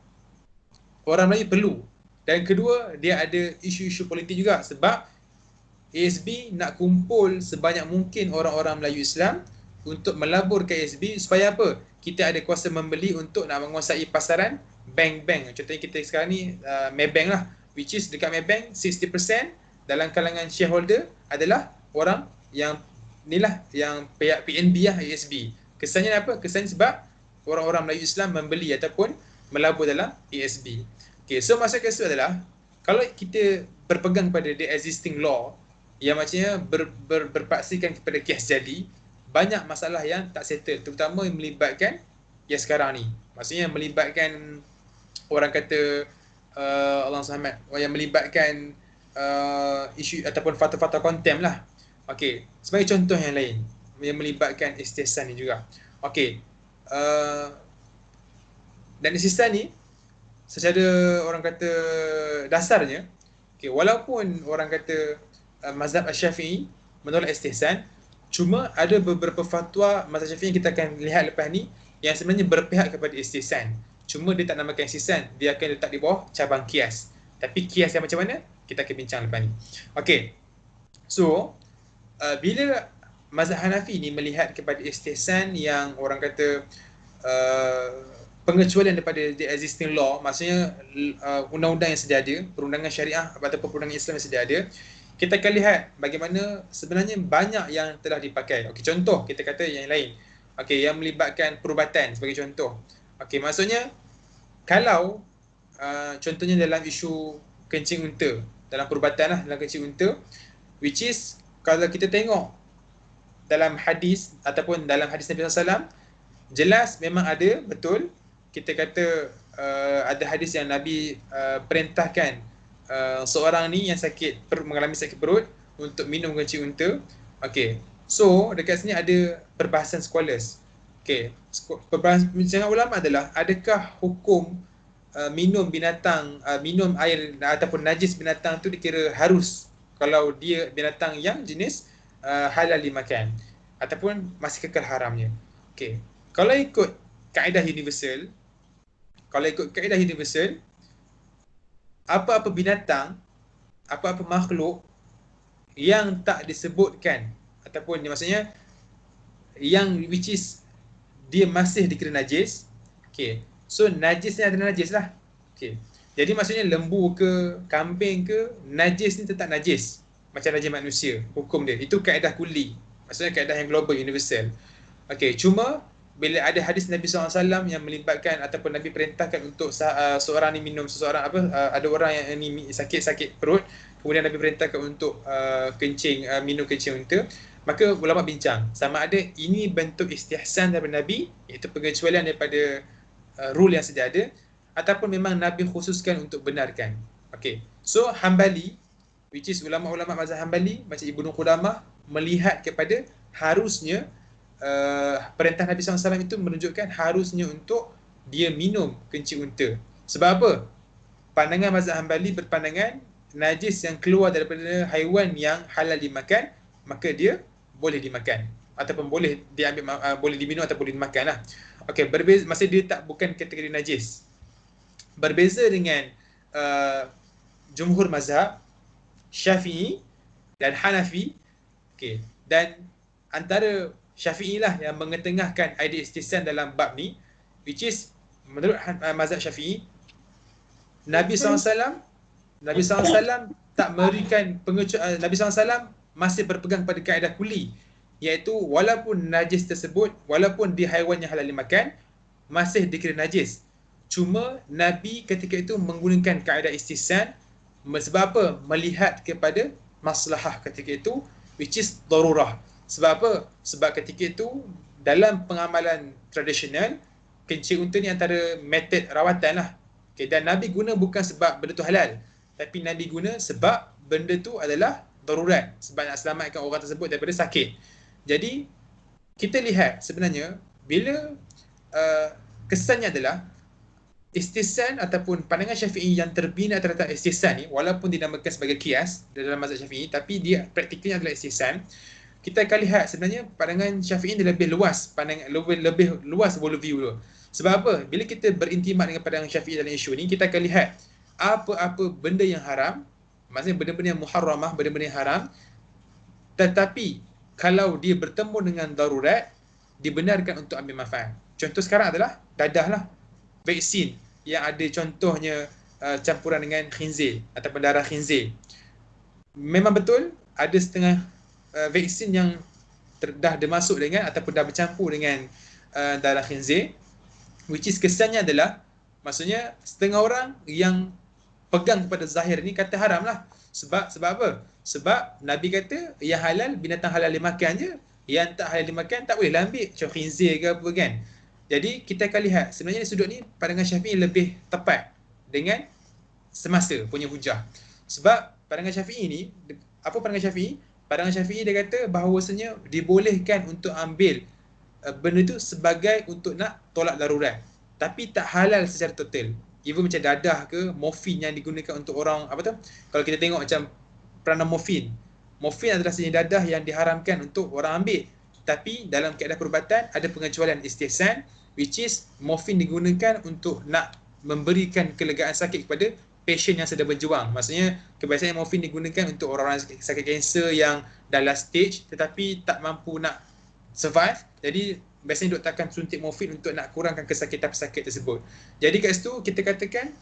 orang Melayu perlu. Dan kedua, dia ada isu-isu politik juga, sebab ASB nak kumpul sebanyak mungkin orang-orang Melayu Islam untuk melabur ke ASB supaya apa? Kita ada kuasa membeli untuk nak menguasai pasaran bank-bank. Contohnya kita sekarang ni Maybank lah, which is dekat Maybank 60% dalam kalangan shareholder adalah orang yang inilah yang pihak PNB lah, ASB. Kesannya apa? Kesannya sebab orang-orang Melayu Islam membeli ataupun melabur dalam ASB. Okay, so maksud itu adalah kalau kita berpegang pada the existing law yang maksudnya berpaksikan kepada kias jadi, banyak masalah yang tak settle, terutama yang melibatkan yang sekarang ni. Maksudnya melibatkan orang kata Allah Subhanahu yang melibatkan isu ataupun fatwa-fatwa konten lah. Okey, sebagai contoh yang lain yang melibatkan istihsan ni juga. Okey, dan istihsan ni secara orang kata dasarnya, okay, walaupun orang kata mazhab Syafi'i menolak istihsan, cuma ada beberapa fatwa mazhab Syafi'i yang kita akan lihat lepas ni yang sebenarnya berpihak kepada istihsan. Cuma dia tak namakan istihsan, dia akan letak di bawah cabang kias. Tapi kias yang macam mana? Kita akan bincang lepas ni. Okey. So, bila mazhab Hanafi ni melihat kepada istihsan yang orang kata pengecualian daripada the existing law, maksudnya undang-undang yang sedia ada, perundangan syariah ataupun perundangan Islam yang sedia ada, kita akan lihat bagaimana sebenarnya banyak yang telah dipakai. Okey, contoh kita kata yang lain. Okey, yang melibatkan perubatan sebagai contoh. Okey, maksudnya kalau contohnya dalam isu kencing unta, dalam perubatan lah, dalam kencing unta, which is kalau kita tengok dalam hadis ataupun dalam hadis Nabi SAW, jelas memang ada, betul, kita kata ada hadis yang Nabi perintahkan seorang ni yang mengalami sakit perut untuk minum kencing unta. Okey, so dekat sini ada perbahasan scholars. Okey, perbahasan ulama adalah adakah hukum minum binatang, minum air ataupun najis binatang tu dikira harus kalau dia binatang yang jenis halal dimakan ataupun masih kekal haramnya. Okey, kalau ikut kaedah universal, apa-apa binatang, apa-apa makhluk yang tak disebutkan ataupun maksudnya yang which is dia masih dikira najis, okey, so najis ni ada najis lah. Okey, jadi maksudnya lembu ke kambing ke, najis ni tetap najis macam najis manusia, hukum dia. Itu kaedah kulli, maksudnya kaedah yang global, universal. Okey, cuma bila ada hadis Nabi SAW yang melibatkan ataupun Nabi perintahkan untuk seorang ni minum, ada orang yang ni sakit perut, kemudian Nabi perintahkan untuk minum kencing unta, maka ulama bincang sama ada ini bentuk istihsan daripada Nabi, iaitu pengecualian daripada rule yang sedia ada, ataupun memang Nabi khususkan untuk benarkan. Okay, so Hambali, which is ulama-ulama mazhab Hambali macam Ibnu Qudamah, melihat kepada harusnya perintah Nabi SAW itu menunjukkan harusnya untuk dia minum kencing unta. Sebab apa? Pandangan mazhab Hambali berpandangan najis yang keluar daripada haiwan yang halal dimakan, maka dia boleh dimakan ataupun boleh diambil, boleh diminum ataupun boleh dimakan lah. Okey, berbeza, maksud dia bukan kategori najis. Berbeza dengan jumhur mazhab Syafi'i dan Hanafi. Okey, dan antara Syafi'i lah yang mengetengahkan idea istihsan dalam bab ni, which is menurut mazhab Syafi'i, Nabi SAW tak memberikan Nabi SAW masih berpegang pada kaedah kuli, iaitu walaupun najis tersebut, walaupun dia haiwan yang halal dimakan, masih dikira najis. Cuma Nabi ketika itu menggunakan kaedah istihsan. Sebab apa? Melihat kepada maslahah ketika itu, which is darurah. Sebab apa? Sebab ketika itu dalam pengamalan tradisional, kencing unta ni antara metod rawatan lah. Okay, dan Nabi guna bukan sebab benda tu halal, tapi Nabi guna sebab benda tu adalah darurat, sebab nak selamatkan orang tersebut daripada sakit. Jadi kita lihat sebenarnya bila kesannya adalah istihsan ataupun pandangan Syafi'i yang terbina terhadap istihsan ni, walaupun dinamakan sebagai qiyas dalam mazhab Syafi'i, tapi dia praktikalnya adalah istihsan. Kita akan lihat sebenarnya pandangan Syafi'i dia lebih luas, lebih luas worldview tu. Sebab apa? Bila kita berintimat dengan pandangan Syafi'i dalam isu ni, kita akan lihat apa-apa benda yang haram, maksudnya benda-benda yang muharramah, benda-benda yang haram, tetapi kalau dia bertemu dengan darurat, dibenarkan untuk ambil manfaat. Contoh sekarang adalah dadah lah, vaksin yang ada contohnya campuran dengan khinzir ataupun darah khinzir. Memang betul ada setengah vaksin yang dah dimasuk dengan ataupun dah bercampur dengan darah khinzir, which is kesannya adalah, maksudnya setengah orang yang pegang kepada zahir ni kata haram lah. Sebab apa? Sebab Nabi kata yang halal, binatang halal dimakan je, yang tak halal dimakan tak boleh lah ambil, macam khinzir ke apa kan. Jadi kita akan lihat sebenarnya di sudut ni pandangan Syafi'i lebih tepat dengan semasa punya hujah. Sebab pandangan Syafi'i ni, apa pandangan Syafi'i? Pandangan Syafi'i dia kata bahawasanya dibolehkan untuk ambil benda tu sebagai untuk nak tolak darurat, tapi tak halal secara total. Even macam dadah ke, morfin yang digunakan untuk orang, apa tu? Kalau kita tengok macam peranan morfin adalah sejenis dadah yang diharamkan untuk orang ambil. Tapi dalam kaedah perubatan ada pengecualian istihsan, which is morfin digunakan untuk nak memberikan kelegaan sakit kepada pasien yang sedang berjuang. Maksudnya kebiasaan morfin digunakan untuk orang-orang sakit kanser yang dah last stage tetapi tak mampu nak survive. Jadi biasanya doktor akan suntik morfin untuk nak kurangkan kesakitan pesakit tersebut. Jadi kat situ kita katakan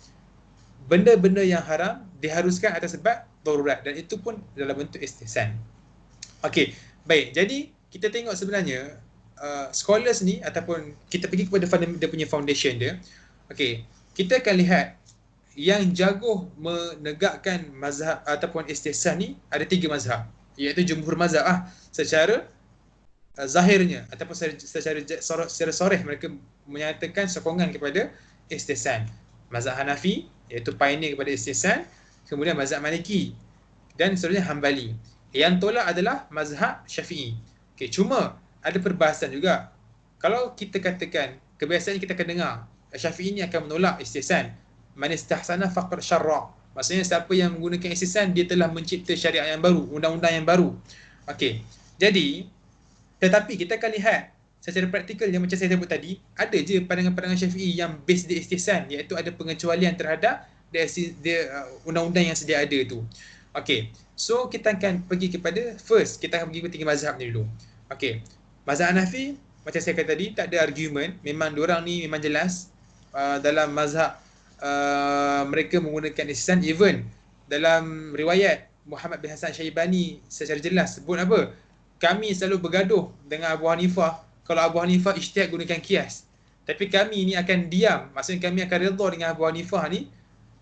benda-benda yang haram diharuskan atas sebab darurat, dan itu pun dalam bentuk istihsan. Okey, baik. Jadi kita tengok sebenarnya scholars ni, ataupun kita pergi kepada dia punya foundation dia. Okey, kita akan lihat yang jago menegakkan mazhab ataupun istihsan ni ada 3 mazhab, iaitu jumhur mazhab secara zahirnya ataupun secara soreh mereka menyatakan sokongan kepada istihsan. Mazhab Hanafi iaitu pioneer kepada istihsan, kemudian mazhab Maliki, dan seterusnya Hambali. Yang tolak adalah mazhab Syafi'i. Okey, cuma ada perbahasan juga. Kalau kita katakan, kebiasaannya kita akan dengar Syafi'i ini akan menolak istihsan. Man istahsana faqad syarra. Maksudnya siapa yang menggunakan istihsan, dia telah mencipta syariat yang baru, undang-undang yang baru. Okey. Jadi, tetapi kita akan lihat secara praktikal yang macam saya sebut tadi, ada je pandangan-pandangan Syafi'i yang base di istihsan, iaitu ada pengecualian terhadap undang-undang yang sedia ada tu. Okey. So kita akan pergi kepada kita akan pergi kepada 3 mazhab ni dulu. Okey. Mazhab Hanafi, macam saya kata tadi, tak ada argument. Memang diorang ni memang jelas dalam mazhab mereka menggunakan istihsan. Even dalam riwayat Muhammad bin Hasan Syaibani secara jelas sebut apa? Kami selalu bergaduh dengan Abu Hanifah kalau Abu Hanifah ijtihad gunakan qiyas. Tapi kami ni akan diam. Maksudnya kami akan redha dengan Abu Hanifah ni.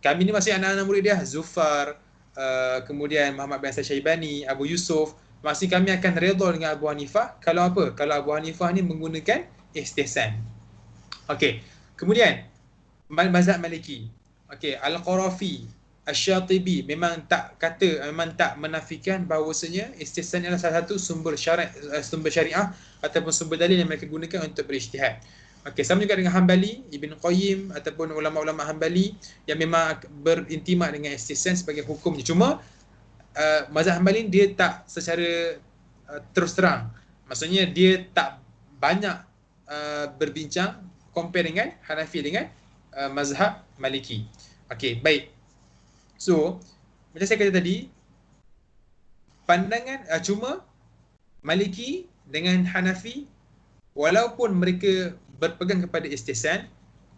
Kami ni maksudnya anak-anak murid dia, Zufar, kemudian Muhammad bin Hasan Syaibani, Abu Yusuf. Maksudnya kami akan redha dengan Abu Hanifah kalau apa? Kalau Abu Hanifah ni menggunakan istihsan. Okey. Kemudian mazhab Maliki. Okey, Al-Qarafi, Asy-Syatibi memang tak menafikan bahawasanya istihsan adalah salah satu sumber syariah ataupun sumber dalil yang mereka gunakan untuk berijtihad. Okey, sama juga dengan Hambali, Ibn Qayyim ataupun ulama-ulama Hambali yang memang berintimat dengan istihsan sebagai hukumnya. Cuma mazhab Hambali dia tak secara terus terang. Maksudnya dia tak banyak berbincang compare dengan Hanafi dengan mazhab Maliki. Okey, baik. So, macam saya kata tadi, pandangan cuma Maliki dengan Hanafi, walaupun mereka berpegang kepada istihsan,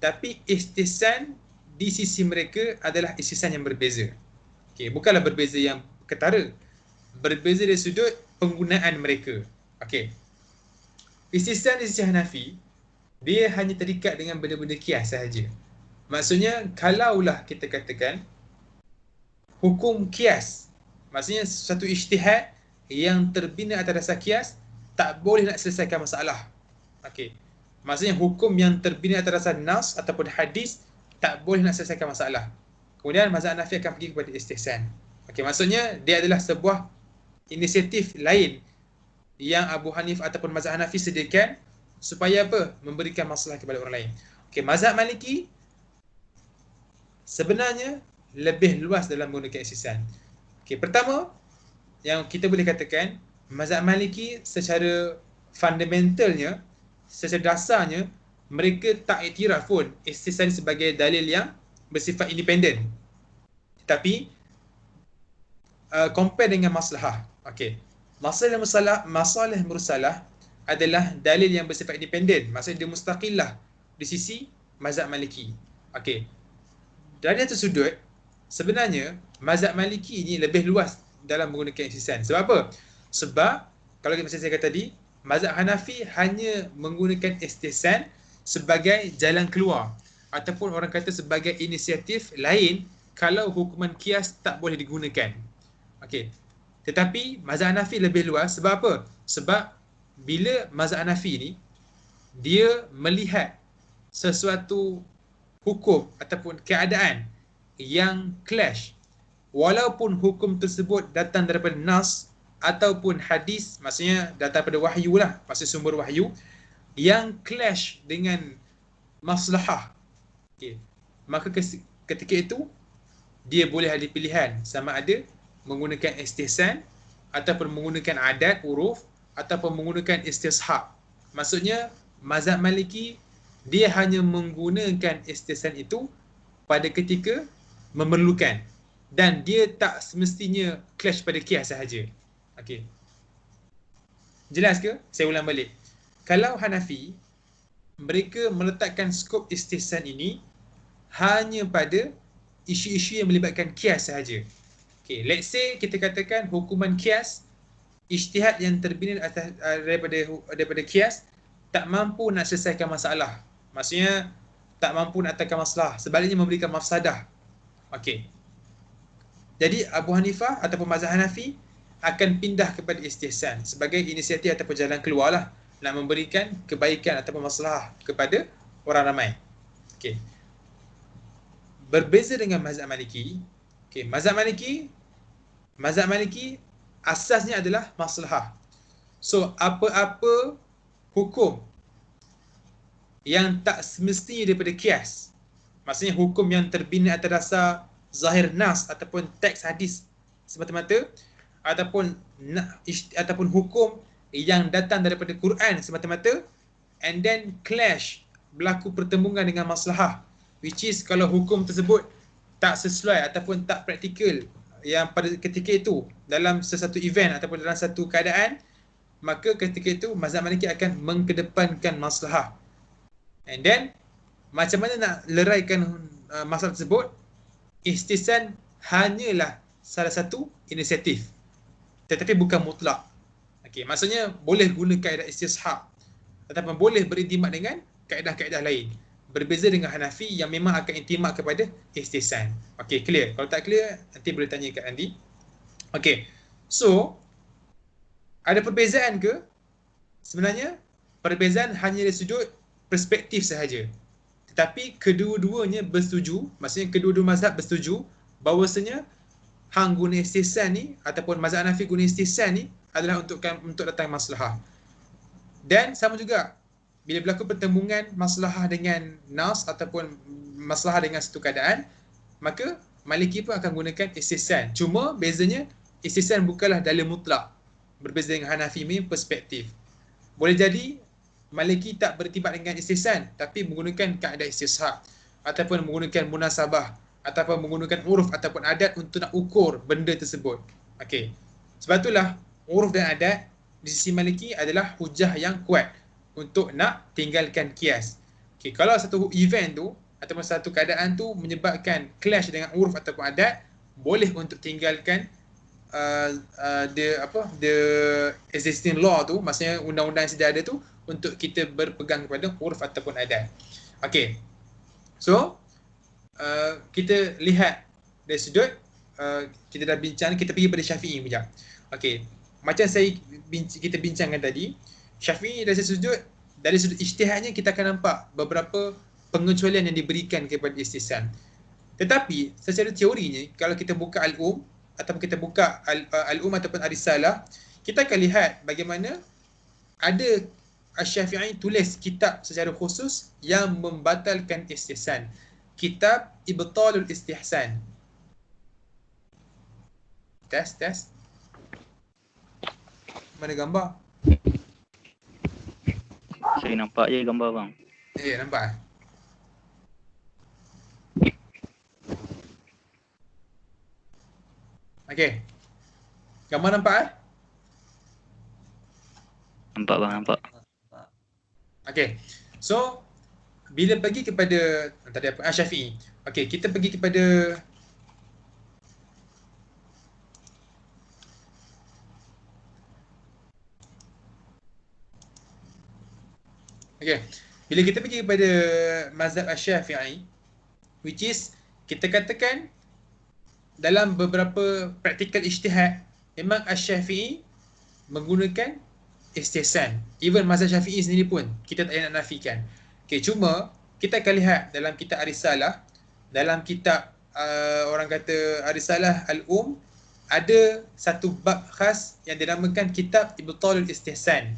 Tapi istihsan di sisi mereka adalah istihsan yang berbeza. Okey, bukanlah berbeza yang ketara. Berbeza dari sudut penggunaan mereka. Okey. Istihsan di sisi Hanafi, dia hanya terikat dengan benda-benda kias sahaja. Maksudnya, kalaulah kita katakan hukum kias, maksudnya satu ijtihad yang terbina atas dasar kias, tak boleh nak selesaikan masalah. Okey. Maksudnya hukum yang terbina atas dasar nas ataupun hadis tak boleh nak selesaikan masalah. Kemudian mazhab Hanafi akan pergi kepada istihsan. Okey, maksudnya dia adalah sebuah inisiatif lain yang Abu Hanif ataupun mazhab Hanafi sediakan supaya apa? Memberikan masalah kepada orang lain. Okey, mazhab Maliki sebenarnya lebih luas dalam menggunakan istihsan. Okey, pertama yang kita boleh katakan, mazhab Maliki secara fundamentalnya, secara dasarnya, mereka tak iktiraf pun istihsan sebagai dalil yang bersifat independen. Tetapi compare dengan maslahah. Okey. Masalah mursalah adalah dalil yang bersifat independen. Maksudnya dia mustaqillah di sisi mazhab Maliki. Okey. Dari atas sudut, sebenarnya mazhab Maliki ini lebih luas dalam menggunakan istihsan. Sebab apa? Sebab kalau macam saya kata tadi, mazhab Hanafi hanya menggunakan istihsan sebagai jalan keluar ataupun orang kata sebagai inisiatif lain kalau hukuman kias tak boleh digunakan. Okey. Tetapi mazhab Hanafi lebih luas sebab apa? Sebab bila mazhab Hanafi ni dia melihat sesuatu hukum ataupun keadaan yang clash, walaupun hukum tersebut datang daripada nas ataupun hadis, maksudnya datang daripada wahyu lah, maksud sumber wahyu yang clash dengan maslahah. Okay. Maka ketika itu dia boleh ada pilihan sama ada menggunakan istihsan ataupun menggunakan adat, uruf ataupun menggunakan istishab. Maksudnya mazhab Maliki dia hanya menggunakan istihsan itu pada ketika memerlukan dan dia tak semestinya clash pada qiyas sahaja. Okey. Jelas ke? Saya ulang balik. Kalau Hanafi, mereka meletakkan skop istihsan ini hanya pada isu-isu yang melibatkan qiyas sahaja. Okay, let's say kita katakan hukuman qiyas, ijtihad yang terbina atas daripada qiyas tak mampu nak selesaikan masalah. Maksudnya tak mampu nak datangkan masalah, sebaliknya memberikan mafsadah. Okey. Jadi Abu Hanifah ataupun mazhab Hanafi akan pindah kepada istihsan sebagai inisiatif ataupun jalan keluar lah nak memberikan kebaikan ataupun masalah kepada orang ramai. Okey. Berbeza dengan mazhab Maliki. Okey, mazhab Maliki asasnya adalah maslahah. So, apa-apa hukum yang tak semestinya daripada qiyas, maksudnya hukum yang terbina atas dasar zahir nas ataupun teks hadis semata-mata, ataupun hukum yang datang daripada Quran semata-mata, and then clash, berlaku pertembungan dengan maslahah, which is kalau hukum tersebut tak sesuai ataupun tak praktikal yang pada ketika itu dalam sesuatu event ataupun dalam satu keadaan, maka ketika itu mazhab Maliki akan mengkedepankan maslahah. And then macam mana nak leraikan masalah tersebut? Istihsan hanyalah salah satu inisiatif, tetapi bukan mutlak. Okey, maksudnya boleh guna kaedah istishab ataupun boleh beriktimat dengan kaedah-kaedah lain. Berbeza dengan Hanafi yang memang akan intimat kepada istihsan. Okey, clear? Kalau tak clear, nanti boleh tanya kat Andi. Okey, so ada perbezaan ke? Sebenarnya, perbezaan hanya dari sudut perspektif sahaja. Tetapi kedua-duanya bersetuju, maksudnya kedua-dua mazhab bersetuju bahawasanya hang guna istihsan ni ataupun mazhab Hanafi guna istihsan ni adalah untuk datang maslahah. Dan sama juga, bila berlaku pertembungan maslahah dengan nas ataupun maslahah dengan satu keadaan, maka Maliki pun akan gunakan istihsan. Cuma bezanya, istihsan bukanlah dalil mutlak. Berbeza dengan Hanafi punya perspektif. Boleh jadi Maliki tak bertibat dengan istihsan, tapi menggunakan kaedah istishab ataupun menggunakan munasabah ataupun menggunakan uruf ataupun adat untuk nak ukur benda tersebut. Okey. Sebab itulah uruf dan adat di sisi Maliki adalah hujah yang kuat untuk nak tinggalkan qiyas. Okay, kalau satu event tu ataupun satu keadaan tu menyebabkan clash dengan uruf ataupun adat, boleh untuk tinggalkan the existing law tu, maksudnya undang-undang yang sedia ada tu, untuk kita berpegang kepada uruf ataupun adat. Okay, so kita lihat dari sudut kita dah bincang, kita pergi pada Syafi'i sekejap. Okay, macam kita bincangkan tadi, Syafi'i dari sudut ijtihadnya kita akan nampak beberapa pengecualian yang diberikan kepada istihsan. Tetapi secara teorinya, kalau kita buka ataupun kita buka ataupun Ar-Risalah, kita akan lihat bagaimana ada Asy-Syafi'i tulis kitab secara khusus yang membatalkan istihsan. Kitab Ibtalul Istihsan. Test. Mana gambar? Saya nampak je gambar bang. Nampak? Okey. Gambar nampak? Nampak bang, nampak. Okey. So, bila pergi kepada tadi apa? Syafi'i. Okey, kita pergi kepada okey. Bila kita pergi kepada mazhab Asy-Syafi'i, which is kita katakan dalam beberapa praktikal ijtihad, memang Asy-Syafi'i menggunakan istihsan. Even mazhab Syafi'i sendiri pun kita tak nak nafikan. Okay, cuma kita akan lihat dalam kitab Ar-Risalah, dalam kitab orang kata Ar-Risalah Al-Um, ada satu bab khas yang dinamakan kitab Ibtalul Istihsan.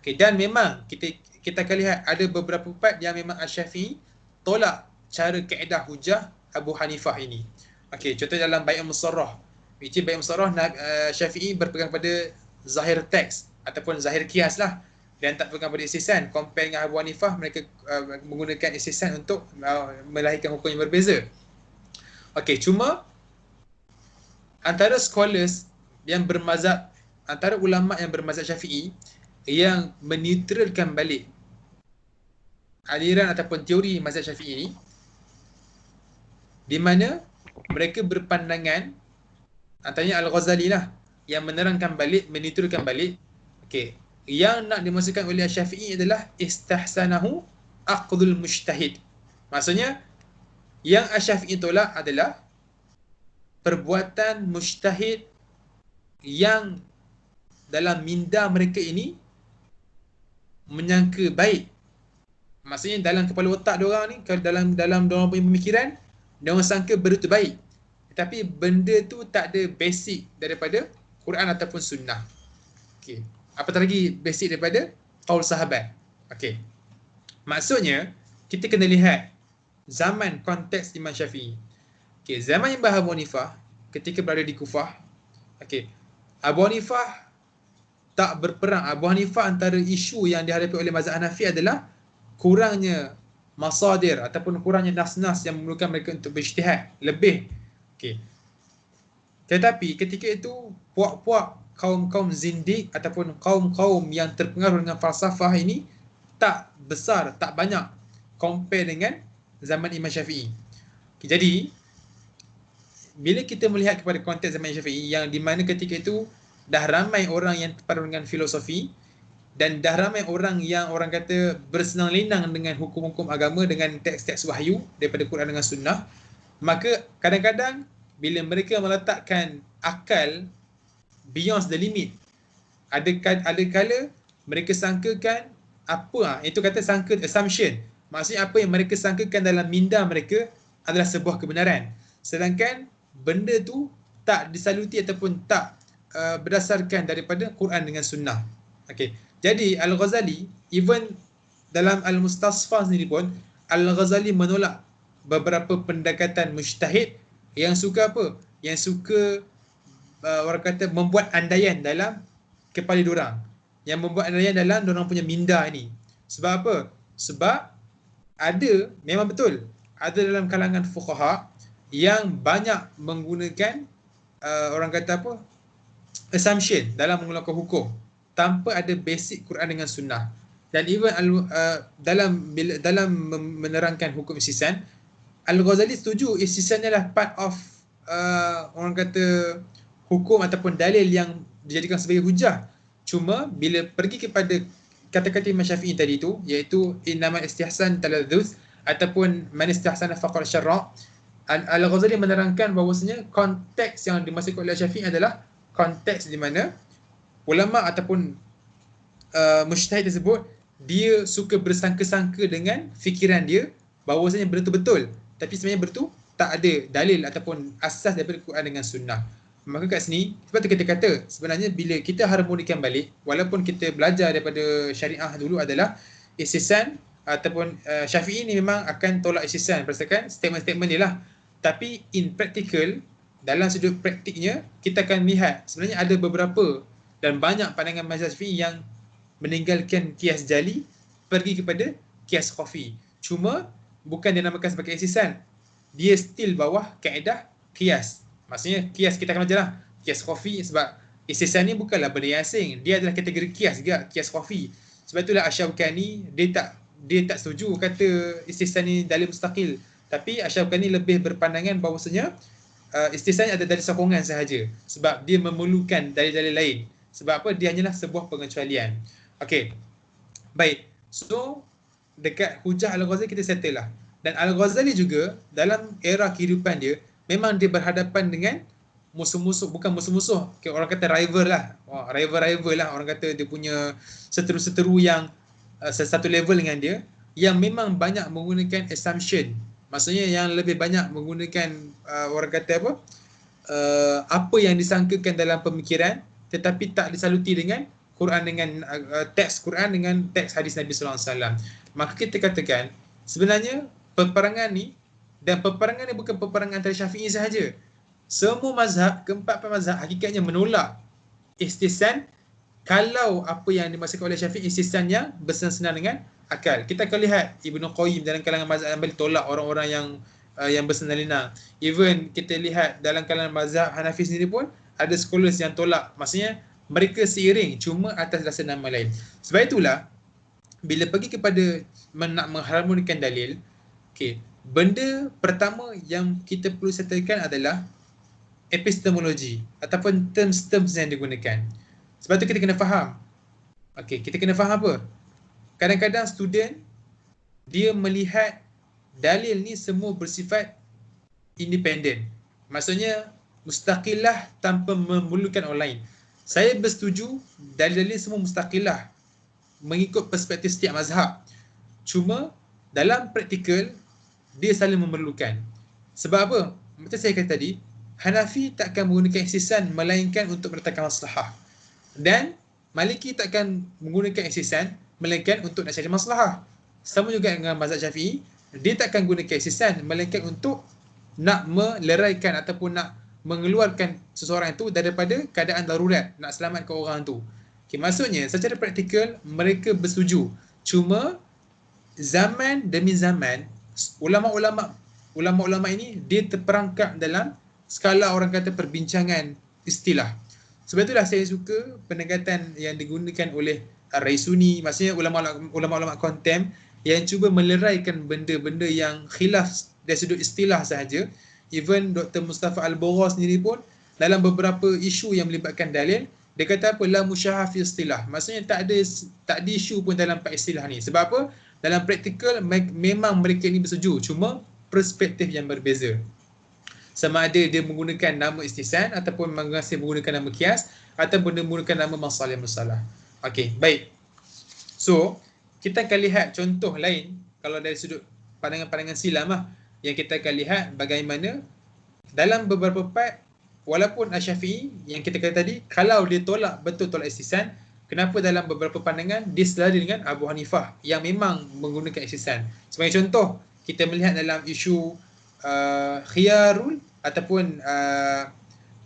Okay, dan memang kita akan lihat ada beberapa part yang memang Asy-Syafi'i tolak cara kaedah hujah Abu Hanifah ini. Okay, contoh dalam Bai' Musarrah. Which Bai' Musarrah, Syafi'i berpegang pada zahir teks ataupun zahir kias lah, dan tak pegang pada istihsan. Compare dengan Abu Hanifah, mereka menggunakan istihsan untuk melahirkan hukum yang berbeza. Okey, cuma antara scholars yang bermazhab, antara ulama yang bermazhab Syafi'i yang meneutralkan balik aliran ataupun teori mazhab Syafi'i ini, di mana mereka berpandangan, antaranya Al-Ghazali lah yang menerangkan balik, meneutralkan balik. Okey, yang nak dimaksudkan oleh Syafi'i adalah istahsanahu aqdul mujtahid. Maksudnya yang Syafi'i tolak adalah perbuatan mujtahid yang dalam minda mereka ini menyangka baik. Maksudnya dalam kepala otak diorang ni, dalam diorang punya pemikiran, diorang sangka benda tu baik. Tapi benda tu tak ada basic daripada Quran ataupun sunnah. Okey. Apatah lagi basic daripada qaul sahabat. Okey. Maksudnya kita kena lihat zaman konteks Imam Syafi'i. Okey, zaman Imam Abu Hanifah ketika berada di Kufah. Okey. Abu Hanifah tak berperang. Abu Hanifah antara isu yang dihadapi oleh mazhab Hanafi adalah kurangnya masadir ataupun kurangnya nas-nas yang memerlukan mereka untuk berijtihad lebih. Okey. Tetapi ketika itu puak-puak kaum-kaum zindik ataupun kaum-kaum yang terpengaruh dengan falsafah ini tak besar, tak banyak compare dengan zaman Imam Syafi'i. Okay, jadi bila kita melihat kepada konteks zaman Syafi'i yang di mana ketika itu dah ramai orang yang terpengaruh dengan filosofi dan dah ramai orang yang orang kata bersenang-lenang dengan hukum-hukum agama, dengan teks-teks wahyu daripada Quran dengan sunnah, maka kadang-kadang bila mereka meletakkan akal beyond the limit, ada kala mereka sangkakan apa, itu kata sangka, assumption. Maksudnya apa yang mereka sangkakan dalam minda mereka adalah sebuah kebenaran. Sedangkan benda tu tak disaluti ataupun tak berdasarkan daripada Quran dengan sunnah. Okey. Jadi Al-Ghazali, even dalam Al-Mustasfa sendiri pun, Al-Ghazali menolak beberapa pendekatan mujtahid yang suka apa? Yang suka orang kata membuat andaian dalam kepala diorang. Yang membuat andaian dalam diorang punya minda ni. Sebab apa? Sebab ada, memang betul, ada dalam kalangan fuqaha yang banyak menggunakan orang kata apa? Assumption dalam mengeluarkan hukum tanpa ada basic Quran dengan sunnah. Dan even dalam menerangkan hukum istihsan, Al-Ghazali setuju istihsan adalah part of orang kata hukum ataupun dalil yang dijadikan sebagai hujah. Cuma bila pergi kepada kata-kata Imam Syafi'i tadi tu, iaitu innamal istihsan taladzus ataupun man istihsana faqad syarra', Al-Ghazali menerangkan bahawasanya konteks yang dimaksudkan oleh Syafi'i adalah konteks di mana ulama ataupun mujtahid tersebut dia suka bersangka-sangka dengan fikiran dia bahawasanya benda tu betul, tapi sebenarnya benda tu tak ada dalil ataupun asas daripada Quran dengan sunnah. Maka kat sini sebab tu kita kata sebenarnya bila kita harmonikan balik, walaupun kita belajar daripada syariah dulu adalah istihsan ataupun Syafi'i ni memang akan tolak istihsan berdasarkan statement-statement dia lah. Tapi in practical, dalam sudut praktiknya kita akan lihat sebenarnya ada beberapa dan banyak pandangan mazhab Syafi'i yang meninggalkan kias jali pergi kepada kias khafi. Cuma bukan dinamakan sebagai istihsan. Dia still bawah kaedah kias. Maksudnya kias kita akan belajar lah. Kias khafi sebab istihsan ni bukanlah benda yang asing. Dia adalah kategori kias juga, kias khafi. Sebab itulah Asy-Syaukani dia tak setuju kata istihsan ni dalil mustaqil. Tapi Asy-Syaukani lebih berpandangan bahawasanya istihsan ada dalil sokongan sahaja. Sebab dia memerlukan dalil-dalil lain. Sebab apa? Dia hanyalah sebuah pengecualian. Okey. Baik. So dekat hujah Al-Ghazali kita settle lah. Dan Al-Ghazali juga dalam era kehidupan dia memang dia berhadapan dengan musuh-musuh, bukan musuh-musuh, orang kata rival lah. Rival lah, orang kata dia punya seteru-seteru yang satu level dengan dia, yang memang banyak menggunakan assumption. Maksudnya yang lebih banyak menggunakan orang kata apa yang disangkakan dalam pemikiran tetapi tak disaluti dengan Quran, dengan teks Quran dengan teks hadis Nabi sallallahu alaihi wasallam. Maka kita katakan sebenarnya peperangan ni, dan peperangan ni bukan peperangan antara Syafi'i sahaja. Semua mazhab, keempat mazhab hakikatnya menolak istihsan kalau apa yang dimaksudkan oleh Syafi'i istihsan yang bersenang-senang dengan akal. Kita akan lihat Ibnu Qayyim dalam kalangan mazhab Hanbali tolak orang-orang yang bersenang-senang. Even kita lihat dalam kalangan mazhab Hanafi sendiri pun ada scholars yang tolak. Maksudnya mereka seiring cuma atas dasar nama lain. Sebab itulah bila pergi kepada nak mengharmonikan dalil, okey, benda pertama yang kita perlu settlekan adalah epistemologi ataupun terms-terms yang digunakan. Sebab tu kita kena faham. Okey, kita kena faham apa? Kadang-kadang student dia melihat dalil ni semua bersifat independen. Maksudnya mustaqillah tanpa memerlukan orang lain. Saya bersetuju dalil-dalil semua mustaqillah mengikut perspektif setiap mazhab. Cuma dalam praktikal dia saling memerlukan. Sebab apa? Macam saya kata tadi, Hanafi takkan menggunakan istihsan melainkan untuk mendatangkan maslahah. Dan Maliki takkan menggunakan istihsan melainkan untuk nak cari maslahah. Sama juga dengan mazhab Syafi'i, dia takkan gunakan istihsan melainkan untuk nak meleraikan ataupun nak mengeluarkan seseorang itu daripada keadaan darurat, nak selamatkan orang tu. Okay, maksudnya secara praktikal mereka bersetuju. Cuma zaman demi zaman ulama-ulama ini dia terperangkap dalam skala orang kata perbincangan istilah. Sebab itulah saya suka pendekatan yang digunakan oleh Ar-Raisuni, maksudnya ulama-ulama kontem yang cuba meleraikan benda-benda yang khilaf dari sudut istilah sahaja. Even Dr. Mustafa Al-Bawah sendiri pun dalam beberapa isu yang melibatkan dalil, dia kata apa? La musyahah fi istilah. Maksudnya tak ada isu pun dalam empat istilah ni. Sebab apa? Dalam praktikal memang mereka ni bersetuju, cuma perspektif yang berbeza. Sama ada dia menggunakan nama istihsan ataupun masih menggunakan nama kias ataupun dia menggunakan nama masalah musalah. Okey, baik. So, kita akan lihat contoh lain kalau dari sudut pandangan-pandangan silam lah, yang kita akan lihat bagaimana dalam beberapa part walaupun Asy-Syafi'i yang kita kata tadi kalau dia tolak betul tolak istihsan, kenapa dalam beberapa pandangan dia selari dengan Abu Hanifah yang memang menggunakan istihsan. Sebagai contoh, kita melihat dalam isu khiyarul ataupun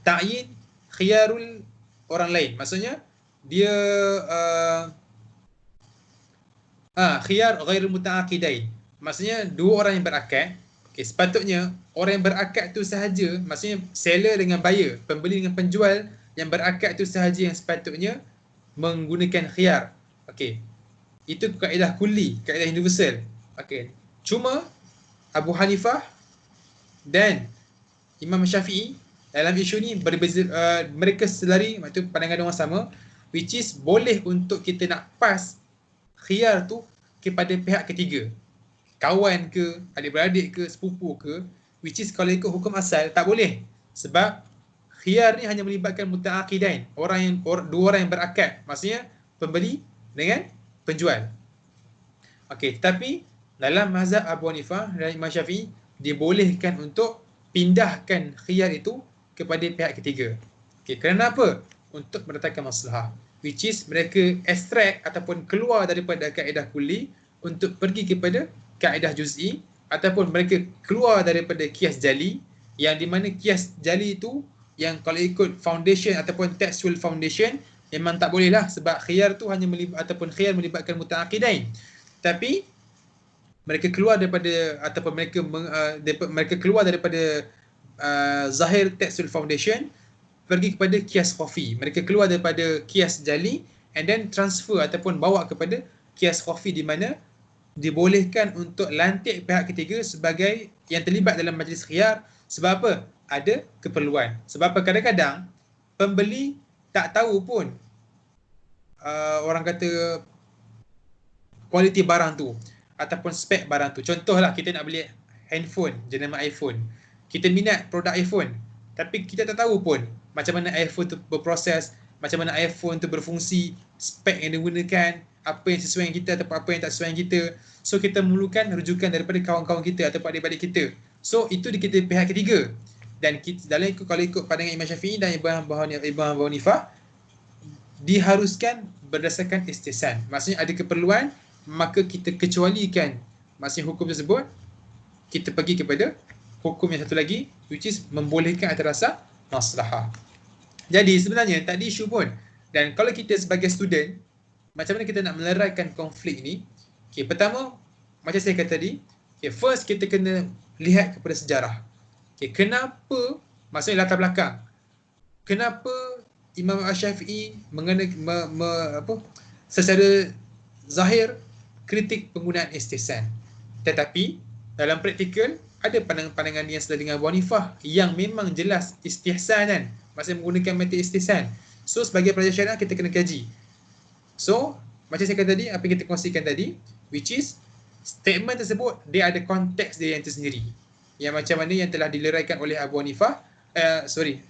ta'yin khiyarul orang lain. Maksudnya dia khiyar ghairul muta'aqidain. Maksudnya dua orang yang berakad. Okay, sepatutnya orang yang berakad tu sahaja, maksudnya seller dengan buyer, pembeli dengan penjual yang berakad tu sahaja yang sepatutnya menggunakan khiyar. Okey. Itu kaedah kulli, kaedah universal. Okey. Cuma Abu Hanifah dan Imam Syafi'i dalam isu ni berbeza, mereka selari, maksud pandangan orang sama, which is boleh untuk kita nak pass khiyar tu kepada pihak ketiga. Kawan ke, adik-beradik ke, sepupu ke, which is kalau ikut hukum asal tak boleh. Sebab khiyar ni hanya melibatkan mutaaqidain, dua orang yang berakad, maksudnya pembeli dengan penjual. Okey, tetapi dalam mazhab Abu Hanifah dan Imam Syafi'i dibolehkan untuk pindahkan khiyar itu kepada pihak ketiga. Okey, kerana apa? Untuk mendatangkan maslahah, which is mereka extract ataupun keluar daripada kaedah kulli untuk pergi kepada kaedah juz'i, ataupun mereka keluar daripada qiyas jali, yang di mana qiyas jali itu yang kalau ikut foundation ataupun textual foundation memang tak boleh lah, sebab khiyar tu hanya khiyar melibatkan mutaaqidain. Tapi mereka keluar daripada ataupun mereka keluar daripada zahir textual foundation, pergi kepada qiyas khafi. Mereka keluar daripada qiyas jali and then transfer ataupun bawa kepada qiyas khafi, di mana dibolehkan untuk lantik pihak ketiga sebagai yang terlibat dalam majlis khiyar. Sebab apa? Ada keperluan. Sebab apa? Kadang-kadang pembeli tak tahu pun orang kata kualiti barang tu ataupun spek barang tu. Contohlah, kita nak beli handphone jenama iPhone. Kita minat produk iPhone, tapi kita tak tahu pun macam mana iPhone tu berproses, macam mana iPhone tu berfungsi, spek yang digunakan, apa yang sesuai dengan kita ataupun apa yang tak sesuai dengan kita. So kita memerlukan rujukan daripada kawan-kawan kita ataupun adik-adik kita. So itu kita pihak ketiga. Dan kita, kalau ikut pandangan Imam Syafi'i dan Imam Abu Hanifah, diharuskan berdasarkan istihsan. Maksudnya ada keperluan, maka kita kecualikan maksudnya hukum tersebut, kita pergi kepada hukum yang satu lagi, which is membolehkan atas rasa maslahah. Jadi sebenarnya tak ada isu pun. Dan kalau kita sebagai student, macam mana kita nak meleraikan konflik ni? Okay, pertama, macam saya kata tadi, okay, first kita kena lihat kepada sejarah. Okay, kenapa, maksudnya latar belakang, kenapa Imam Syafi'i secara zahir kritik penggunaan istihsan, tetapi dalam praktikal ada pandangan-pandangan yang sebelah dengan Abu Hanifah yang memang jelas istihsanan, maksudnya menggunakan metode istihsan. So sebagai pelajar syariah kita kena kaji. So macam saya kata tadi, apa yang kita kongsikan tadi, which is statement tersebut dia ada konteks dia yang tersendiri, yang macam mana yang telah dileraikan oleh Abu Hanifah,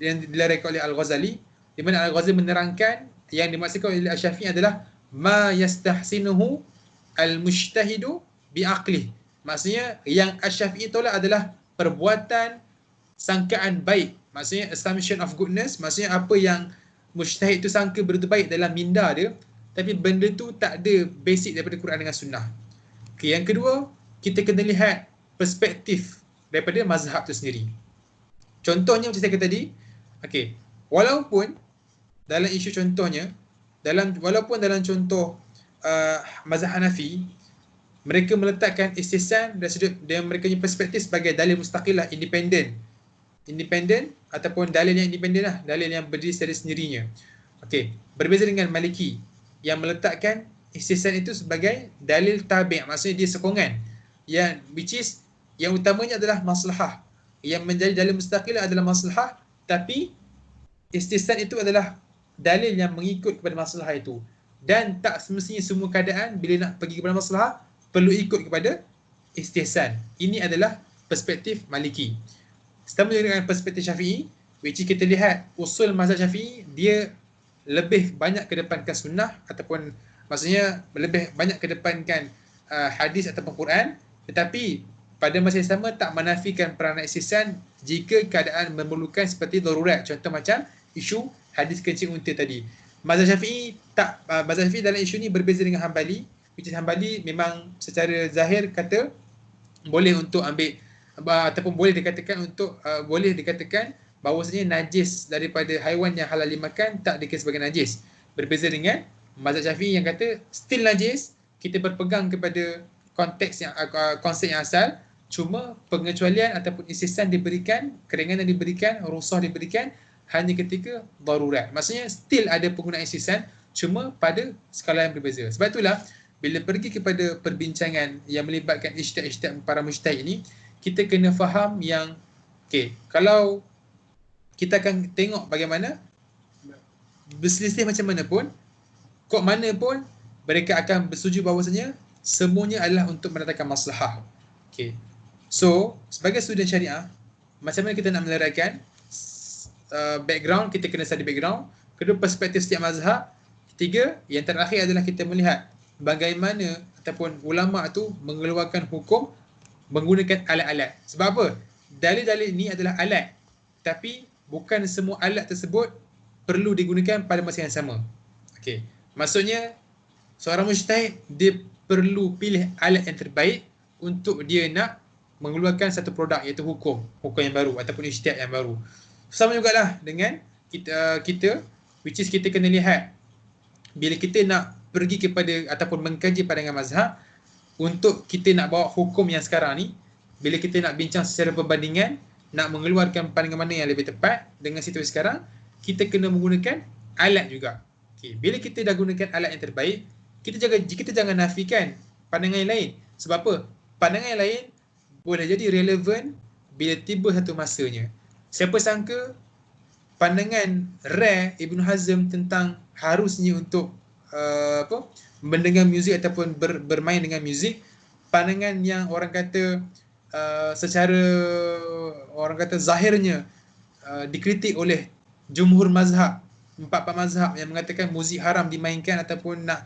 yang dileraikan oleh Al-Ghazali, di mana Al-Ghazali menerangkan yang dimaksudkan oleh Asy-Syafi'i adalah ma yastahsinuhu al-mujtahidu bi'aqlih. Maksudnya yang Asy-Syafi'i tolak adalah perbuatan sangkaan baik, maksudnya assumption of goodness, maksudnya apa yang mujtahid tu sangka benda baik dalam minda dia, tapi benda tu tak ada basic daripada Quran dengan sunnah. Okay, yang kedua, kita kena lihat perspektif daripada mazhab tu sendiri. Contohnya macam saya kata tadi, okay, walaupun dalam isu contohnya, walaupun dalam contoh mazhab Hanafi, mereka meletakkan istihsan dari sudut dan mereka punya perspektif sebagai dalil mustaqillah, independen ataupun dalil yang independen lah, dalil yang berdiri secara sendirinya. Okey, berbeza dengan Maliki yang meletakkan istihsan itu sebagai dalil tabi', maksudnya dia sokongan, yang which is yang utamanya adalah maslahah. Yang menjadi dalil mustaqillah adalah maslahah, tapi istihsan itu adalah dalil yang mengikut kepada maslahah itu. Dan tak semestinya semua keadaan bila nak pergi kepada maslahah perlu ikut kepada istihsan. Ini adalah perspektif Maliki. Sama dengan perspektif Syafi'i, which kita lihat usul mazhab Syafi'i, dia lebih banyak kedepankan sunnah, ataupun maksudnya lebih banyak kedepankan hadis ataupun Quran, tetapi pada masa yang sama tak menafikan peranan istihsan jika keadaan memerlukan seperti darurat. Contoh macam isu hadis kencing unta tadi. Mazhab Syafi'i dalam isu ni berbeza dengan Hanbali, which is Hanbali memang secara zahir kata boleh untuk ambil ataupun boleh dikatakan bahawasanya najis daripada haiwan yang halal dimakan tak dikira sebagai najis. Berbeza dengan mazhab Syafi'i yang kata still najis, kita berpegang kepada konsep yang asal, cuma pengecualian ataupun istihsan diberikan, keringanan diberikan, rukhsah diberikan hanya ketika darurat. Maksudnya still ada penggunaan istihsan, cuma pada skala yang berbeza. Sebab itulah bila pergi kepada perbincangan yang melibatkan ijtihad para mujtahid ini, kita kena faham yang kalau kita akan tengok bagaimana berselisih macam mana pun, kok mana pun mereka akan bersetuju bahawasanya semuanya adalah untuk mendatangkan maslahah. So, sebagai student syariah, macam mana kita nak meleraikan background, kita kena study background. Kedua, perspektif setiap mazhab. Ketiga, yang terakhir adalah kita melihat bagaimana ataupun ulama' tu mengeluarkan hukum menggunakan alat-alat. Sebab apa? Dalil-dalil ni adalah alat. Tapi bukan semua alat tersebut perlu digunakan pada masa yang sama. Maksudnya, seorang mujtahid, dia perlu pilih alat yang terbaik untuk dia nak mengeluarkan satu produk, iaitu hukum yang baru ataupun ijtihad yang baru. Sama jugalah dengan kita which is kita kena lihat bila kita nak pergi kepada ataupun mengkaji pandangan mazhab, untuk kita nak bawa hukum yang sekarang ni, bila kita nak bincang secara perbandingan, nak mengeluarkan pandangan mana yang lebih tepat dengan situasi sekarang, kita kena menggunakan alat juga. Bila kita dah gunakan alat yang terbaik, kita jangan nafikan pandangan yang lain. Sebab apa? Pandangan yang lain boleh jadi relevan bila tiba satu masanya. Siapa sangka pandangan rare Ibn Hazm tentang harusnya untuk mendengar muzik ataupun bermain dengan muzik, pandangan yang orang kata secara orang kata zahirnya dikritik oleh jumhur mazhab, empat mazhab yang mengatakan muzik haram dimainkan ataupun nak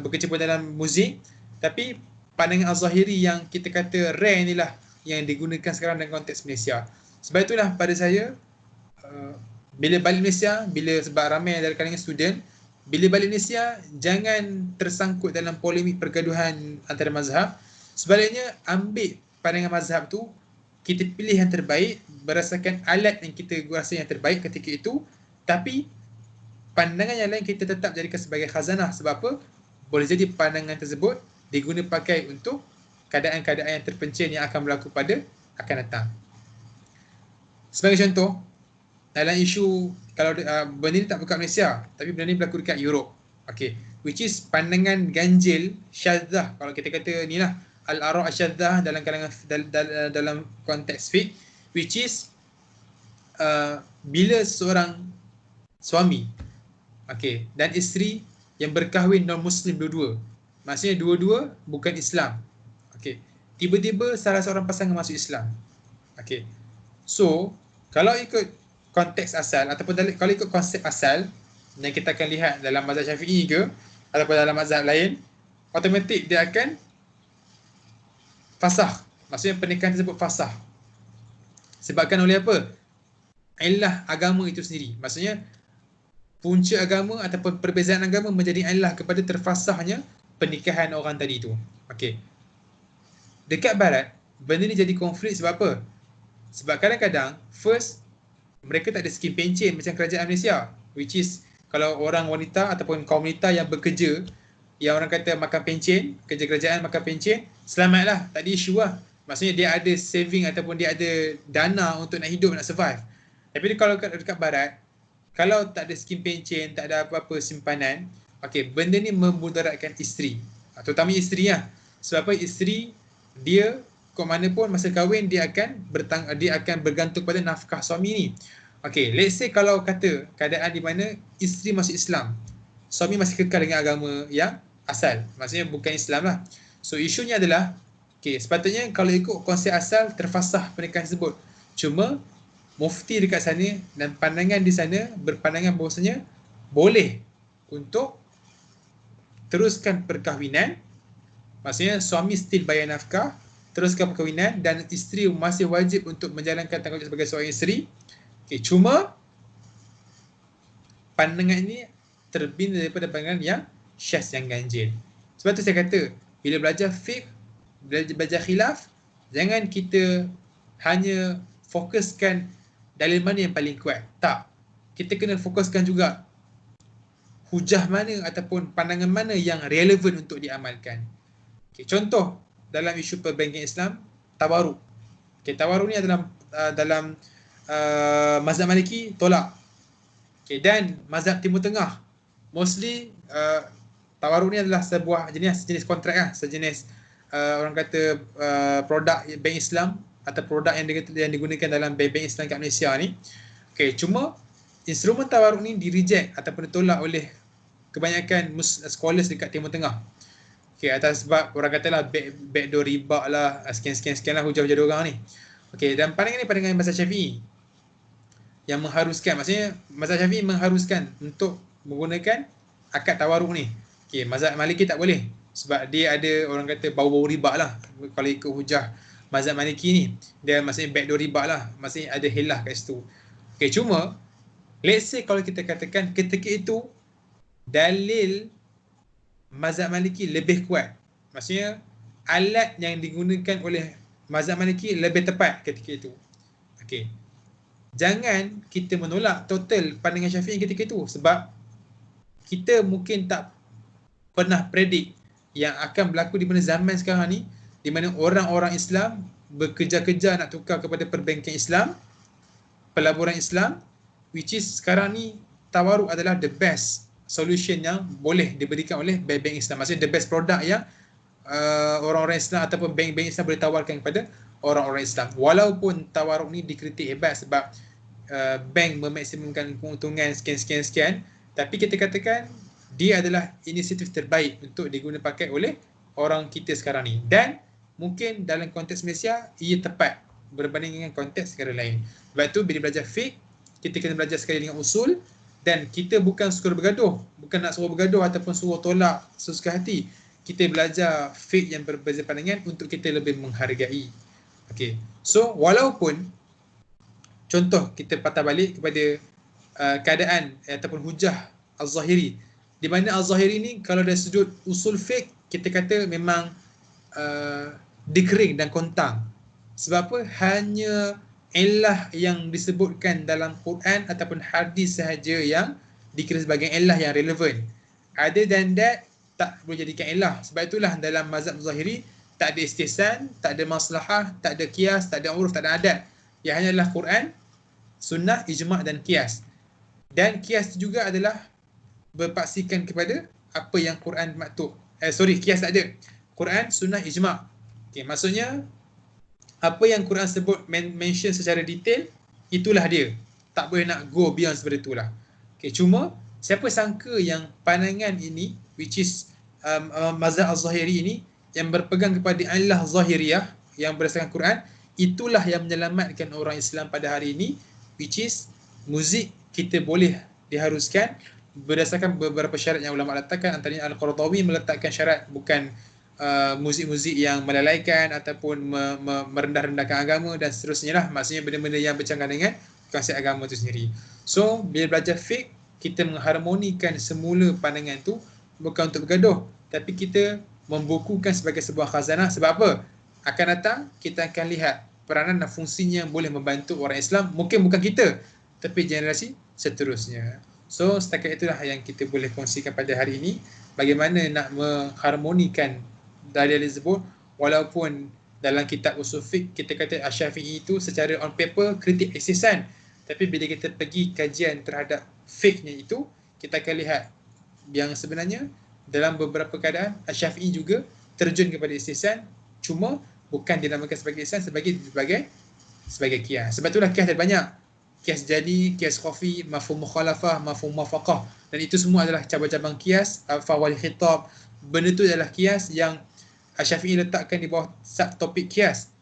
berkecimpung dalam muzik. Tapi pandangan al-zahiri yang kita kata rare inilah yang digunakan sekarang dalam konteks Malaysia. Sebab itulah pada saya, bila balik Malaysia, sebab ramai dari kalangan student, bila balik Malaysia, jangan tersangkut dalam polemik pergaduhan antara mazhab. Sebaliknya, ambil pandangan mazhab tu, kita pilih yang terbaik berdasarkan alat yang kita rasa yang terbaik ketika itu. Tapi, pandangan yang lain kita tetap jadikan sebagai khazanah. Sebab apa? Boleh jadi pandangan tersebut diguna pakai untuk keadaan-keadaan yang terpencil yang akan berlaku pada akan datang. Sebagai contoh, dalam isu, kalau benda ni tak berlaku kat Malaysia, tapi benda ni berlaku dekat Europe. Which is pandangan ganjil, syadzah, kalau kita kata ni lah, al-ara' syadzah dalam kalangan dalam konteks fiqh, which is bila seorang suami dan isteri yang berkahwin non-Muslim dua-dua, maksudnya dua-dua bukan Islam, tiba-tiba salah seorang pasangan masuk Islam. So, kalau ikut konteks asal ataupun kalau ikut konsep asal yang kita akan lihat dalam mazhab Syafi'i ke ataupun dalam mazhab lain, automatik dia akan fasakh. Maksudnya pernikahan tersebut fasakh. Sebabkan oleh apa? Illah agama itu sendiri. Maksudnya punca agama ataupun perbezaan agama menjadi illah kepada terfasahnya pernikahan orang tadi itu. Dekat barat, benda ni jadi konflik sebab apa? Sebab kadang-kadang, first, mereka tak ada skim pencen macam kerajaan Malaysia. Which is, kalau orang wanita ataupun kaum wanita yang bekerja, yang orang kata makan pencen, kerja kerajaan makan pencen, selamatlah, tak ada isu lah. Maksudnya dia ada saving ataupun dia ada dana untuk nak hidup, nak survive. Tapi kalau dekat barat, kalau tak ada skim pencen, tak ada apa-apa simpanan, benda ni memudaratkan isteri. Terutama isteri lah. Sebab apa? Isteri, dia kok mana pun masa kahwin dia akan bergantung pada nafkah suami ni. Let's say kalau kata keadaan di mana isteri masuk Islam, suami masih kekal dengan agama yang asal, maksudnya bukan Islam lah. So isunya adalah, sepatutnya kalau ikut konsep asal terfasah pernikahan tersebut. Cuma mufti dekat sana dan pandangan di sana berpandangan bahawasanya boleh untuk teruskan perkahwinan, maksudnya suami still bayar nafkah, teruskan perkahwinan dan isteri masih wajib untuk menjalankan tanggungjawab sebagai seorang isteri. Cuma pandangan ini terbina daripada pandangan yang syaz, yang ganjil. Sebab tu saya kata, bila belajar fiqh, belajar khilaf, jangan kita hanya fokuskan dalil mana yang paling kuat. Tak. Kita kena fokuskan juga hujah mana ataupun pandangan mana yang relevan untuk diamalkan. Contoh, dalam isu perbankan Islam, tawaruk. Tawaruk ni adalah dalam mazhab Maliki tolak. Dan mazhab Timur Tengah mostly tawaruk ni adalah sebuah sejenis kontrak lah, sejenis orang kata produk bank Islam atau produk yang digunakan dalam bank Islam kat Malaysia ni. Okay, cuma instrumen tawaruk ni di-reject ataupun ditolak oleh kebanyakan scholars dekat Timur Tengah. Okay, atas sebab orang katalah backdoor riba lah, sekian lah hujah-hujah diorang ni. Okay, dan pandangan ni pandangan mazhab Syafi'i yang mengharuskan, maksudnya mazhab Syafi'i mengharuskan untuk menggunakan akad tawaruk ni. Okay, mazhab Maliki tak boleh sebab dia ada orang kata bau-bau riba lah. Kalau ikut hujah mazhab Maliki ni, dia maksudnya backdoor riba lah, maksudnya ada hilah kat situ. Okay, cuma let's say kalau kita katakan ketika itu dalil mazhab Maliki lebih kuat, maksudnya alat yang digunakan oleh mazhab Maliki lebih tepat ketika itu. Okey, jangan kita menolak total pandangan Syafi'i ketika itu sebab kita mungkin tak pernah predik yang akan berlaku di mana zaman sekarang ni, di mana orang-orang Islam bekerja-kerja nak tukar kepada perbankan Islam, pelaburan Islam, which is sekarang ni tawaruk adalah the best solution yang boleh diberikan oleh bank-bank Islam. Maksudnya the best product yang orang-orang Islam ataupun bank-bank Islam boleh tawarkan kepada orang-orang Islam. Walaupun tawaruk ni dikritik hebat sebab bank memaksimumkan keuntungan sekian, tapi kita katakan dia adalah inisiatif terbaik untuk digunakan pakai oleh orang kita sekarang ni. Dan mungkin dalam konteks Malaysia ia tepat berbanding dengan konteks negara lain. Sebab tu bila belajar fiqh, kita kena belajar sekali dengan usul, dan kita bukan suruh bergaduh, bukan nak suruh bergaduh ataupun suruh tolak sesuka hati. Kita belajar fiqh yang berbeza pandangan untuk kita lebih menghargai. Okay, so walaupun contoh kita patah balik kepada keadaan ataupun hujah Al-Zahiri, di mana Al-Zahiri ni kalau dari sudut usul fiqh kita kata memang dikering dan kontang. Sebab apa? Hanya illah yang disebutkan dalam Quran ataupun hadis sahaja yang dikira sebagai illah yang relevan. Other than that, tak boleh jadikan illah. Sebab itulah dalam mazhab Zahiri tak ada istihsan, tak ada maslahah, tak ada qiyas, tak ada uruf, tak ada adat. Yang hanya adalah Quran, sunnah, ijma' dan qiyas. Dan qiyas juga adalah berpaksikan kepada apa yang Quran maktub. Qiyas tak ada. Quran, sunnah, ijma'. Okay, maksudnya apa yang Quran sebut mention secara detail, itulah dia. Tak boleh nak go beyond seperti itulah. Okay, cuma siapa sangka yang pandangan ini, which is mazhab Al-Zahiri ini, yang berpegang kepada illah Zahiriyah yang berdasarkan Quran, itulah yang menyelamatkan orang Islam pada hari ini, which is muzik kita boleh diharuskan berdasarkan beberapa syarat yang ulama letakkan. Antaranya Al-Qaradawi meletakkan syarat bukan muzik-muzik yang melalaikan ataupun merendah-rendahkan agama dan seterusnya lah. Maksudnya benda-benda yang bercanggah dengan konsep agama itu sendiri. So, bila belajar fiqh, kita mengharmonikan semula pandangan tu, bukan untuk bergaduh, tapi kita membukukan sebagai sebuah khazanah. Sebab apa? Akan datang, kita akan lihat peranan dan fungsinya yang boleh membantu orang Islam. Mungkin bukan kita, tapi generasi seterusnya. So, setakat itulah yang kita boleh kongsikan pada hari ini. Bagaimana nak mengharmonikan dalil tersebut, walaupun dalam kitab usul fiqh kita kata Asy-Syafi'i itu secara on paper kritik ihsan, tapi bila kita pergi kajian terhadap fiqhnya itu, kita akan lihat yang sebenarnya dalam beberapa keadaan Asy-Syafi'i juga terjun kepada ihsan, cuma bukan dinamakan sebagai ihsan, sebagai qiyas. Sebab itulah qiyas ada banyak. Qiyas jadi, qiyas khafi, mafhum mukhalafah, mafhum muwafaqah, dan itu semua adalah cabang-cabang qiyas. Fawal khitab, benda itu adalah qiyas yang Asy-Syafi'i letakkan di bawah subtopik qiyas.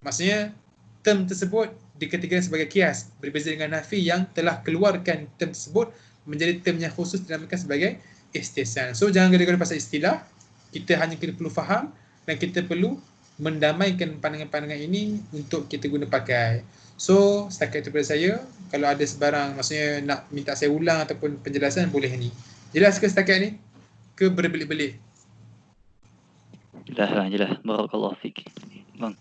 Maksudnya term tersebut dikategorikan sebagai qiyas, berbeza dengan Hanafi yang telah keluarkan term tersebut menjadi term yang khusus dinamakan sebagai istihsan. So jangan gaduh-gaduh pasal istilah, kita hanya perlu faham dan kita perlu mendamaikan pandangan-pandangan ini untuk kita guna pakai. So setakat itu daripada saya. Kalau ada sebarang maksudnya nak minta saya ulang ataupun penjelasan, boleh ni. Jelas ke setakat ni? Ke berbelit-belit? Jelas. Barakallahu fik. Bang.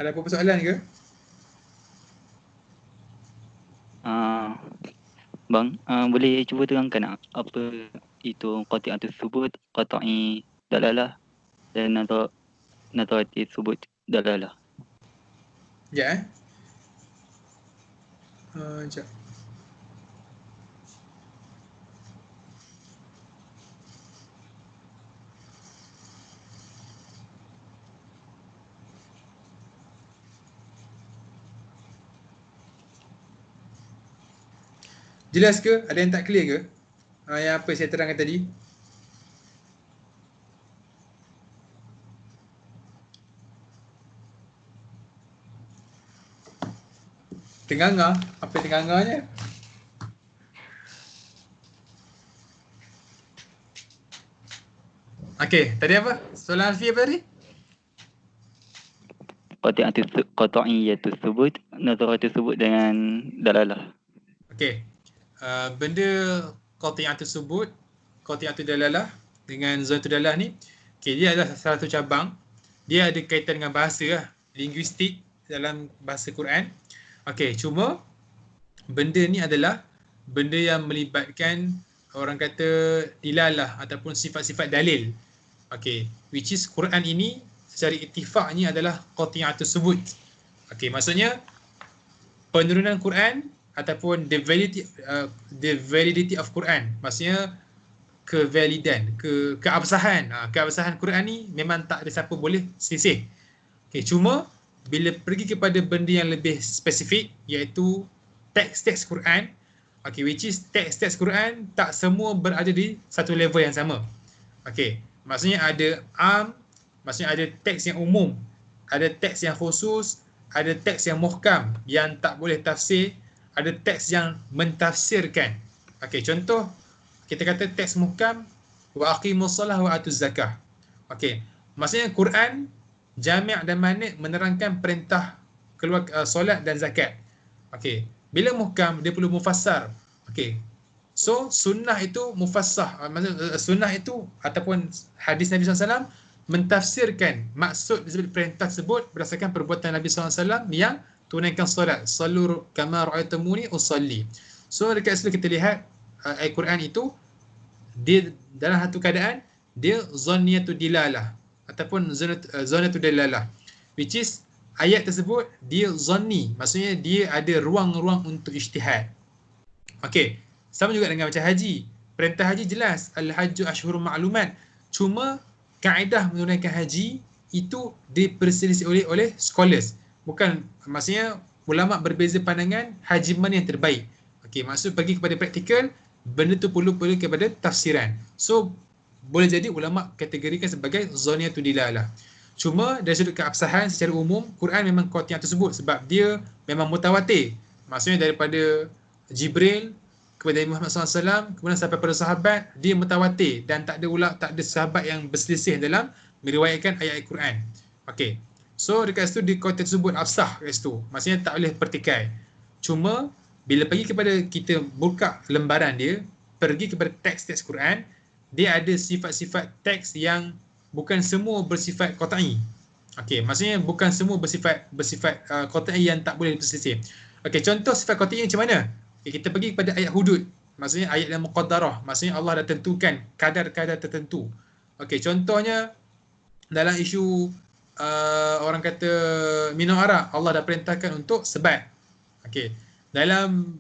Ada apa-apa soalan ke? Bang, boleh cuba terangkan apa itu qati'atus subut, qata'i dalalah dan nataratis subut dalalah? Ya. Sekejap. Jelas ke? Ada yang tak clear ke? Yang apa saya terangkan tadi? Tenganga? Apa tenganganya? Okey, tadi apa? Soalan Alfi apa tadi? Qati'atu thubut, nazaratu thubut dengan dalalah. Okey. Benda qati'atu subut, qati'atu dalalah dengan zonatu dalalah ni, okey, dia adalah salah satu cabang. Dia ada kaitan dengan bahasa lah, linguistik dalam bahasa Quran. Okey, cuma benda ni adalah benda yang melibatkan orang kata dilalah ataupun sifat-sifat dalil. Okey, which is Quran ini secara ittifaqnya adalah qati'atu subut. Okey, maksudnya penurunan Quran ataupun the validity of Quran, maksudnya kevalidan, keabsahan. Keabsahan Quran ni memang tak ada siapa boleh selisih. Okay, cuma bila pergi kepada benda yang lebih spesifik, iaitu teks-teks Quran, okay, which is teks-teks Quran tak semua berada di satu level yang sama. Okay, maksudnya ada maksudnya ada teks yang umum, ada teks yang khusus, ada teks yang muhkam yang tak boleh tafsir, ada teks yang mentafsirkan. Okey, contoh kita kata teks muhkam wa aqimus solah wa atuz zakah. Okey, maksudnya Quran jami' dan mani' menerangkan perintah keluar solat dan zakat. Okey, bila muhkam dia perlu mufassar. Okey. So sunnah itu mufassah, maksudnya sunnah itu ataupun hadis Nabi SAW mentafsirkan maksud disebut perintah tersebut berdasarkan perbuatan Nabi SAW yang tunaikan solat. Sallu kama ra'aitumuni usalli. So dekat situ kita lihat ayat Quran itu dia dalam satu keadaan dia zanniyatu dilalah ataupun zannatu dilalah, which is ayat tersebut dia zanni, maksudnya dia ada ruang-ruang untuk ijtihad. Okey, sama juga dengan macam haji. Perintah haji jelas, al-hajju ashhurun ma'lumat. Cuma kaedah menunaikan haji itu diperselisih oleh scholars. Bukan, maksudnya ulama berbeza pandangan haji mana yang terbaik. Okey, maksud pergi kepada praktikal, benda tu perlu kepada tafsiran. So boleh jadi ulama kategorikan sebagai zanniyatu dilalah. Cuma dari sudut keabsahan secara umum, Quran memang qati'ah tersebut sebab dia memang mutawatir. Maksudnya daripada Jibril kepada Muhammad SAW, kemudian sampai pada sahabat, dia mutawatir dan tak ada sahabat yang berselisih dalam meriwayatkan ayat-ayat Quran. Okey. So dekat situ di qati'ah tersebut absah kat situ. Maksudnya tak boleh pertikai. Cuma bila pergi kepada kita buka lembaran dia, pergi kepada teks-teks Quran, dia ada sifat-sifat teks yang bukan semua bersifat qat'i. Okey, maksudnya bukan semua bersifat qat'i yang tak boleh berselisih. Okey, contoh sifat qat'i macam mana? Okay, kita pergi kepada ayat hudud. Maksudnya ayat yang muqaddarah. Maksudnya Allah dah tentukan kadar-kadar tertentu. Okey, contohnya dalam isu orang kata minum arak, Allah dah perintahkan untuk sebat. Okey. Dalam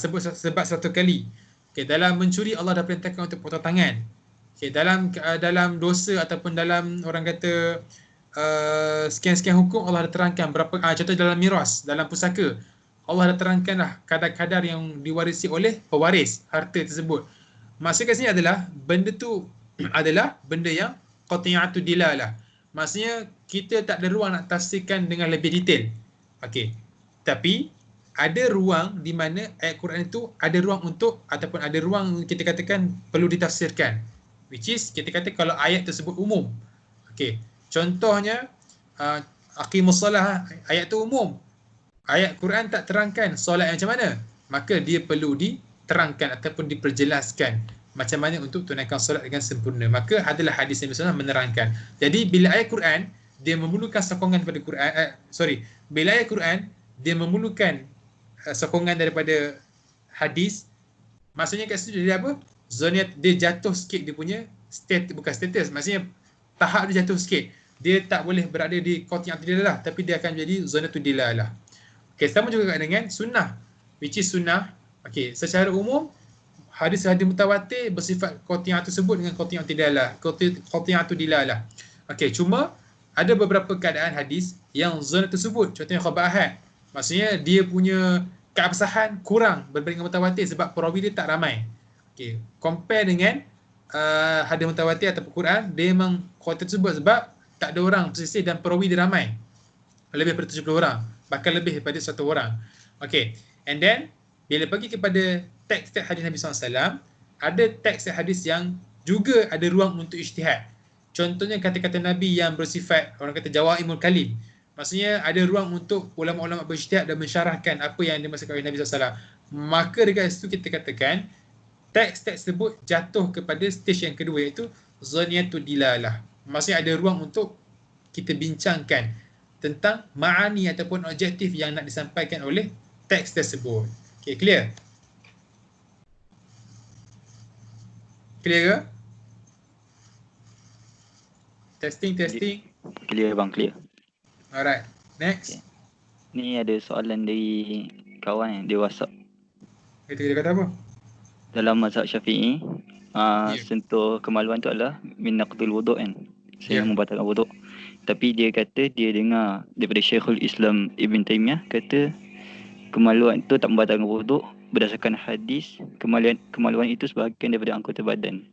sebut sebat 100 kali. Okey, dalam mencuri Allah dah perintahkan untuk potong tangan. Okey, dalam dosa ataupun dalam orang kata sekian-sekian hukum Allah dah terangkan berapa contoh dalam miras, dalam pusaka. Allah dah terangkanlah kadar-kadar yang diwarisi oleh pewaris harta tersebut. Maksud kat sini adalah benda tu adalah benda yang qati'atu dilalah. Maksudnya kita tak ada ruang nak tafsirkan dengan lebih detail. Okey. Tapi ada ruang di mana ayat Quran itu ada ruang untuk ataupun ada ruang kita katakan perlu ditafsirkan. Which is kita kata kalau ayat tersebut umum. Okey. Contohnya aqimus solah, ayat tu umum. Ayat Quran tak terangkan solat yang macam mana, maka dia perlu diterangkan ataupun diperjelaskan macam mana untuk tunaikan solat dengan sempurna. Maka adalah hadis Nabi SAW menerangkan. Jadi bila ayat Quran dia memerlukan sokongan daripada Quran, bila ayat Quran dia memerlukan sokongan daripada hadis, maksudnya kat situ dia apa? Zoniat dia jatuh sikit dia punya bukan status, maksudnya tahap dia jatuh sikit. Dia tak boleh berada di qati'ah dilalah, tapi dia akan jadi zonatu dilalah. Okay, sama juga dengan sunnah, which is sunnah. Okay, secara umum hadis-hadis mutawatir bersifat qati'ah tersebut dengan qati'ah dilalah, qati'ah dilalah. Okay, cuma ada beberapa keadaan hadis yang zona tersebut, contohnya khabar ahad. Maksudnya dia punya keabsahan kurang berbanding dengan mutawatir sebab perawi dia tak ramai. Okay. Compare dengan hadis mutawatir ataupun Quran, dia memang kualitas tersebut sebab tak ada orang bersisih dan perawi dia ramai. Lebih daripada 70 orang. Bahkan lebih daripada 1 orang. Okay. And then, bila pergi kepada teks-teks hadis Nabi SAW, ada teks hadis yang juga ada ruang untuk ijtihad. Contohnya kata-kata Nabi yang bersifat, orang kata jawaimul kalim. Maksudnya ada ruang untuk ulama-ulama berijtihad dan mensyarahkan apa yang dimaksudkan oleh Nabi SAW. Maka dekat situ kita katakan, teks-teks tersebut jatuh kepada stage yang kedua, iaitu zaniyatul dilalah. Maksudnya ada ruang untuk kita bincangkan tentang ma'ani ataupun objektif yang nak disampaikan oleh teks tersebut. Okay, clear? Clear ke? Testing. Clear bang, clear. Alright, next. Okay. Ni ada soalan dari kawan dia WhatsApp. Kita kata apa? Dalam mazhab Syafi'i, sentuh kemaluan tu adalah min naqdil wudu' kan. Saya membatalkan wudu'. Tapi dia kata dia dengar daripada Syekhul Islam Ibn Taymiyah kata kemaluan tu tak membatalkan wudu' berdasarkan hadis kemaluan itu sebahagian daripada anggota badan.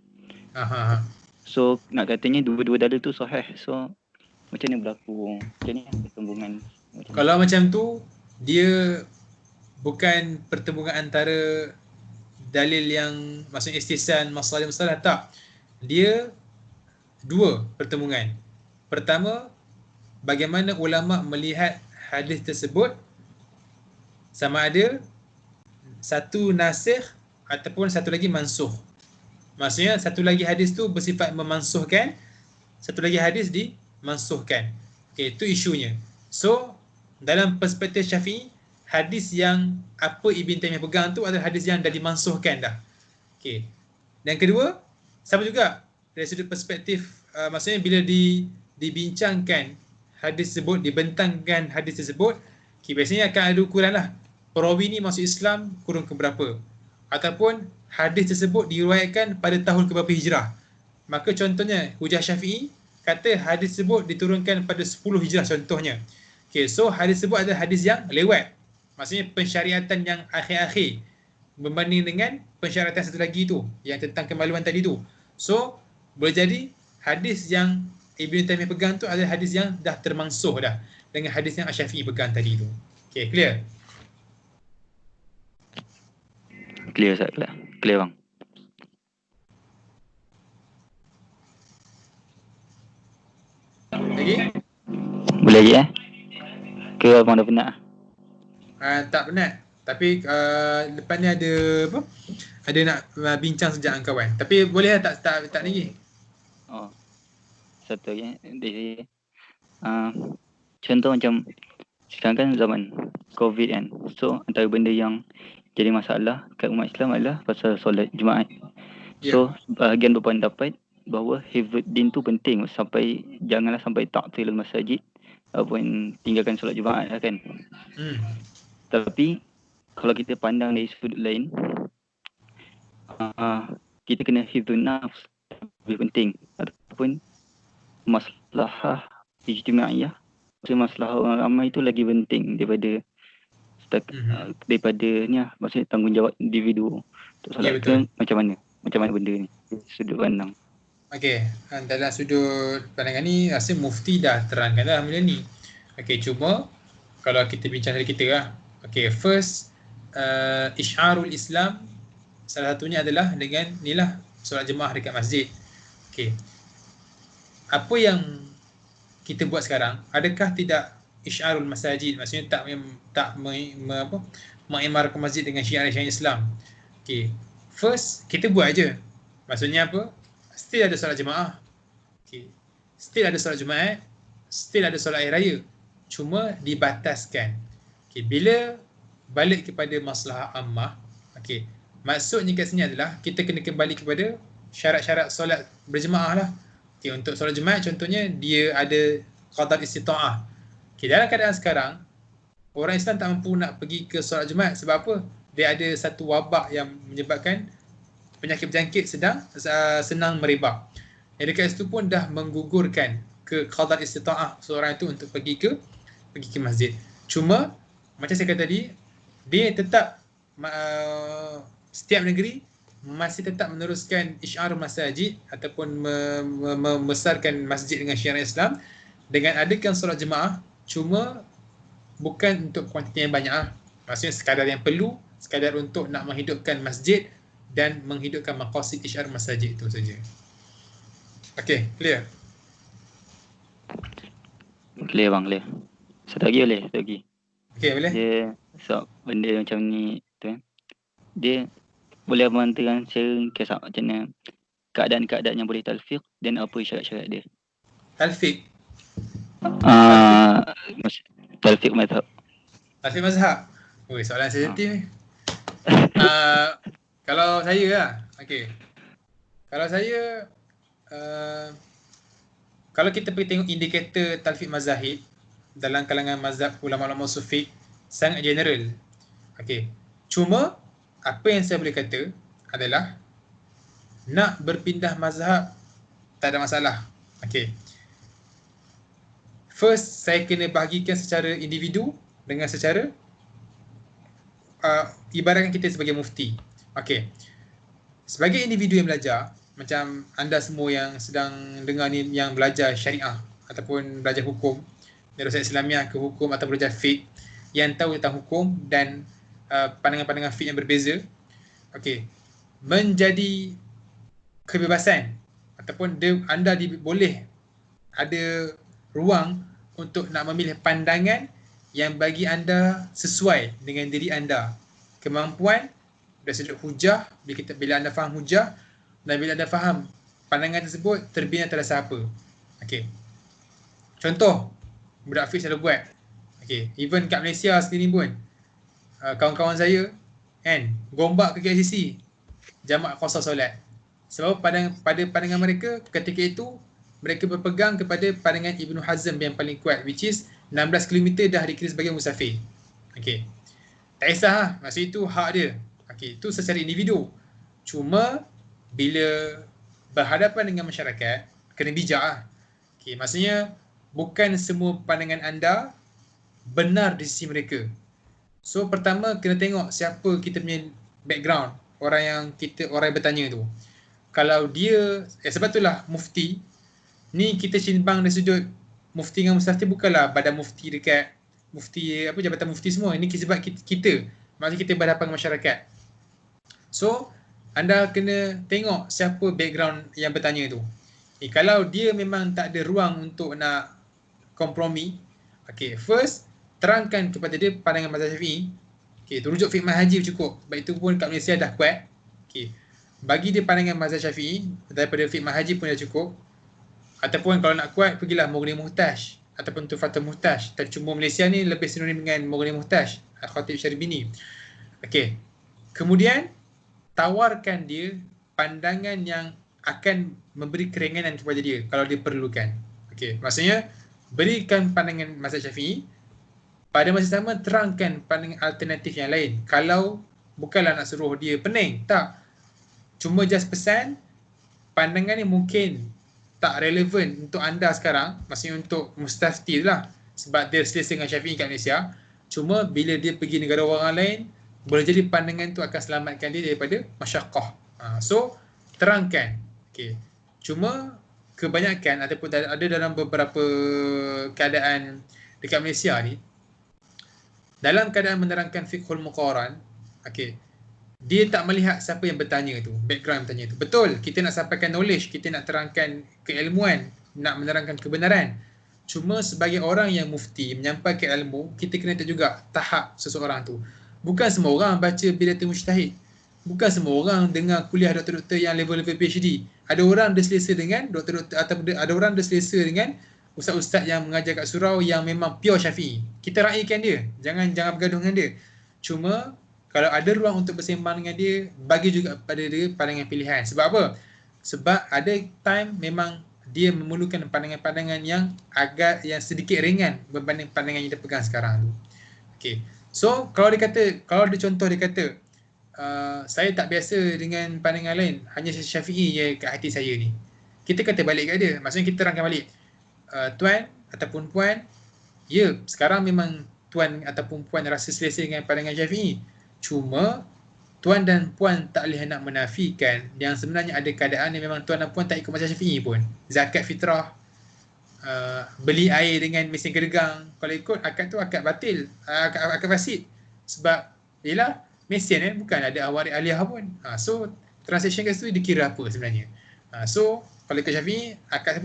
So nak katanya dua-dua dalil tu sahih. So macam ni berlaku? Macam ni pertembungan? Kalau macam tu, dia bukan pertembungan antara dalil yang maksudnya istisan masalah tak. Dia dua pertembungan. Pertama, bagaimana ulama melihat hadis tersebut, sama ada satu nasikh ataupun satu lagi mansukh. Maksudnya satu lagi hadis tu bersifat memansuhkan, satu lagi hadis dimansuhkan. Okey, itu isunya. So, dalam perspektif Syafi'i, hadis yang apa Ibn Taymiyah pegang tu adalah hadis yang dah dimansuhkan dah. Okey. Dan kedua, sama juga dari sudut perspektif maksudnya bila dibincangkan hadis tersebut, dibentangkan hadis tersebut, okay, biasanya akan ada ukuran lah. Perawi ni masuk Islam kurun keberapa, ataupun hadis tersebut diriwayatkan pada tahun keberapa hijrah. Maka contohnya hujah Syafi'i kata hadis tersebut diturunkan pada 10 hijrah contohnya. Okay, so hadis tersebut adalah hadis yang lewat. Maksudnya pensyariatan yang akhir-akhir berbanding dengan pensyariatan satu lagi tu yang tentang kemaluan tadi tu. So boleh jadi hadis yang Ibn Taymiyah pegang tu adalah hadis yang dah termansuh dah dengan hadis yang Asy-Syafi'i pegang tadi tu. Okay, clear? Clear Ustaz, clear bang. Lagi? Boleh lagi ke abang dah penat? Tak penat. Tapi lepas ni ada apa? Ada nak bincang sejak dengan kawan. Tapi boleh lah tak lagi. Oh. Satu lagi dari contoh macam sekarang kan zaman COVID kan. So antara benda yang jadi masalah kat umat Islam adalah pasal solat Jumaat. So bahagian berpendapat bahawa hifdzuddin tu penting sampai janganlah sampai ta'til masjid ataupun tinggalkan solat Jumaat lah kan. Tapi kalau kita pandang dari sudut lain, kita kena hifdzun nafs lebih penting ataupun maslahah ijtimaiyah, masalah orang ramai itu lagi penting daripada maksudnya tanggungjawab individu untuk solat. Macam mana benda ni sudut pandang? Okey, dalam sudut pandangan ni rasa mufti dah terangkan dah benda ni. Okey, cuma kalau kita bincang dari kita lah. Okey, first isyarul Islam salah satunya adalah dengan inilah solat jemaah dekat masjid. Okey. Apa yang kita buat sekarang, adakah tidak isyarul masajid, maksudnya tak mengimarkan masjid dengan syiar-syiar Islam. Okey. First kita buat aja. Maksudnya apa? Still ada solat jemaah. Okey. Still ada solat Jumaat, still ada solat air raya. Cuma dibataskan. Okey, bila balik kepada maslahah ammah, okey. Maksudnya kat sini adalah kita kena kembali kepada syarat-syarat solat berjemaah lah. Okay, untuk solat Jumaat contohnya dia ada qadar istita'ah. Okay, dalam keadaan sekarang orang Islam tak mampu nak pergi ke solat Jumaat sebab apa? Dia ada satu wabak yang menyebabkan penyakit berjangkit senang merebak. Yang dekat situ pun dah menggugurkan ke qadar istita'ah seorang itu untuk pergi ke masjid. Cuma macam saya kata tadi, dia tetap setiap negeri masih tetap meneruskan isyar masajid ataupun membesarkan masjid dengan syiar Islam dengan adakan solat jemaah, cuma bukan untuk kuantiti yang banyak. Maksudnya sekadar yang perlu, sekadar untuk nak menghidupkan masjid dan menghidupkan maqasid isyar masajid itu saja. Okey, clear? Clear bang, clear. Satu lagi boleh, satu lagi. Okey, boleh? Dia benda macam ni tu dia boleh abang terang secara ringkas macam mana keadaan-keadaan yang boleh talfiq dan apa syarat-syarat dia. Talfiq. Talfiq mazhab. Talfiq mazhab. Oi, soalan sensitif ni. Kalau saya lah, okey. Kalau saya kalau kita pergi tengok indikator talfiq mazahib dalam kalangan mazhab ulama-ulama sufi sangat general. Okey. Cuma apa yang saya boleh kata adalah nak berpindah mazhab tak ada masalah. Okey. First, saya kena bahagikan secara individu dengan secara ibaratkan kita sebagai mufti. Okey. Sebagai individu yang belajar, macam anda semua yang sedang dengar ni yang belajar syariah ataupun belajar hukum, darussalam Islamiah ke hukum atau belajar fiqh, yang tahu tentang hukum dan pandangan-pandangan fiqh yang berbeza. Okey. Menjadi kebebasan ataupun anda boleh ada ruang untuk nak memilih pandangan yang bagi anda sesuai dengan diri anda. Kemampuan dari sudut hujah, bila anda faham hujah dan bila anda faham pandangan tersebut terbina atas apa. Okey. Contoh, budak fiqh selalu buat. Okey, even kat Malaysia sendiri pun kawan-kawan saya kan gombak ke KLCC jamak qasar solat. Sebab pada pandangan mereka ketika itu mereka berpegang kepada pandangan Ibnu Hazm yang paling kuat, which is 16 km dah dikira sebagai musafir. Okey. Tak kisah lah, maksud itu hak dia. Okey, itu secara individu. Cuma bila berhadapan dengan masyarakat, kena bijak lah. Okey, maksudnya bukan semua pandangan anda benar di sisi mereka. So pertama kena tengok siapa kita punya background, orang yang bertanya tu. Kalau dia, sebab itulah mufti ni kita cimbang dari sudut mufti dengan mustafti bukanlah badan mufti dekat mufti jabatan mufti semua. Ini sebab kita maksudnya kita berhadapan dengan masyarakat. So anda kena tengok siapa background yang bertanya tu. Kalau dia memang tak ada ruang untuk nak kompromi, okay, first terangkan kepada dia pandangan mazhab Syafi'i. Okay, rujuk fiqh haji cukup. Sebab itu pun kat Malaysia dah kuat. Okay, bagi dia pandangan mazhab Syafi'i daripada fiqh haji pun dah cukup. Ataupun kalau nak kuat, pergilah Mughni Muhtaj ataupun Tufatul Muhtaj. Tercuma Malaysia ni lebih sinonim dengan Mughni Muhtaj, Al-Khatib Syarbini. Okey. Kemudian tawarkan dia pandangan yang akan memberi keringanan kepada dia kalau dia perlukan. Okey, maksudnya berikan pandangan mazhab Syafi'i, pada masa sama terangkan pandangan alternatif yang lain. Kalau bukanlah nak suruh dia pening, tak. Cuma just pesan pandangan ni mungkin tak relevan untuk anda sekarang, maksudnya untuk mustafti lah, sebab dia selesa dengan Syafi'i kat Malaysia. Cuma bila dia pergi negara orang lain, boleh jadi pandangan tu akan selamatkan dia daripada masyaqqah. So terangkan. Okay. Cuma kebanyakan ataupun ada dalam beberapa keadaan dekat Malaysia ni, dalam keadaan menerangkan fiqhul muqaran, okay, dia tak melihat siapa yang bertanya tu, background yang bertanya tu. Betul, kita nak sampaikan knowledge, kita nak terangkan keilmuan, nak menerangkan kebenaran. Cuma sebagai orang yang mufti, menyampaikan ilmu, kita kena tahu juga tahap seseorang tu. Bukan semua orang baca Bidatul Mujtahid. Bukan semua orang dengar kuliah doktor-doktor yang level-level PhD. Ada orang dia selesa dengan doktor-doktor, atau ada orang dia selesa dengan ustaz-ustaz yang mengajar kat surau yang memang pure Syafi'i. Kita raikan dia, jangan bergaduh dengan dia. Cuma kalau ada ruang untuk bersembang dengan dia, bagi juga pada dia pandangan pilihan. Sebab apa? Sebab ada time memang dia memerlukan pandangan-pandangan yang sedikit ringan berbanding pandangan yang dia pegang sekarang tu. Okay. So kalau dia contoh dia kata, saya tak biasa dengan pandangan lain, hanya Syafi'i je kat hati saya ni. Kita kata balik kat dia. Maksudnya kita terangkan balik. Tuan ataupun puan, ya, sekarang memang tuan ataupun puan rasa selesa dengan pandangan Syafi'i. Cuma tuan dan puan tak boleh nak menafikan yang sebenarnya ada keadaan yang memang tuan dan puan tak ikut mazhab Syafi'i pun. Zakat fitrah, beli air dengan mesin gergang, kalau ikut akad tu akad batil, akad fasid. Sebab yelah mesin bukan ada waris aliyah pun. So transaction kat situ dikira apa sebenarnya. So kalau ikut Syafi'i, akad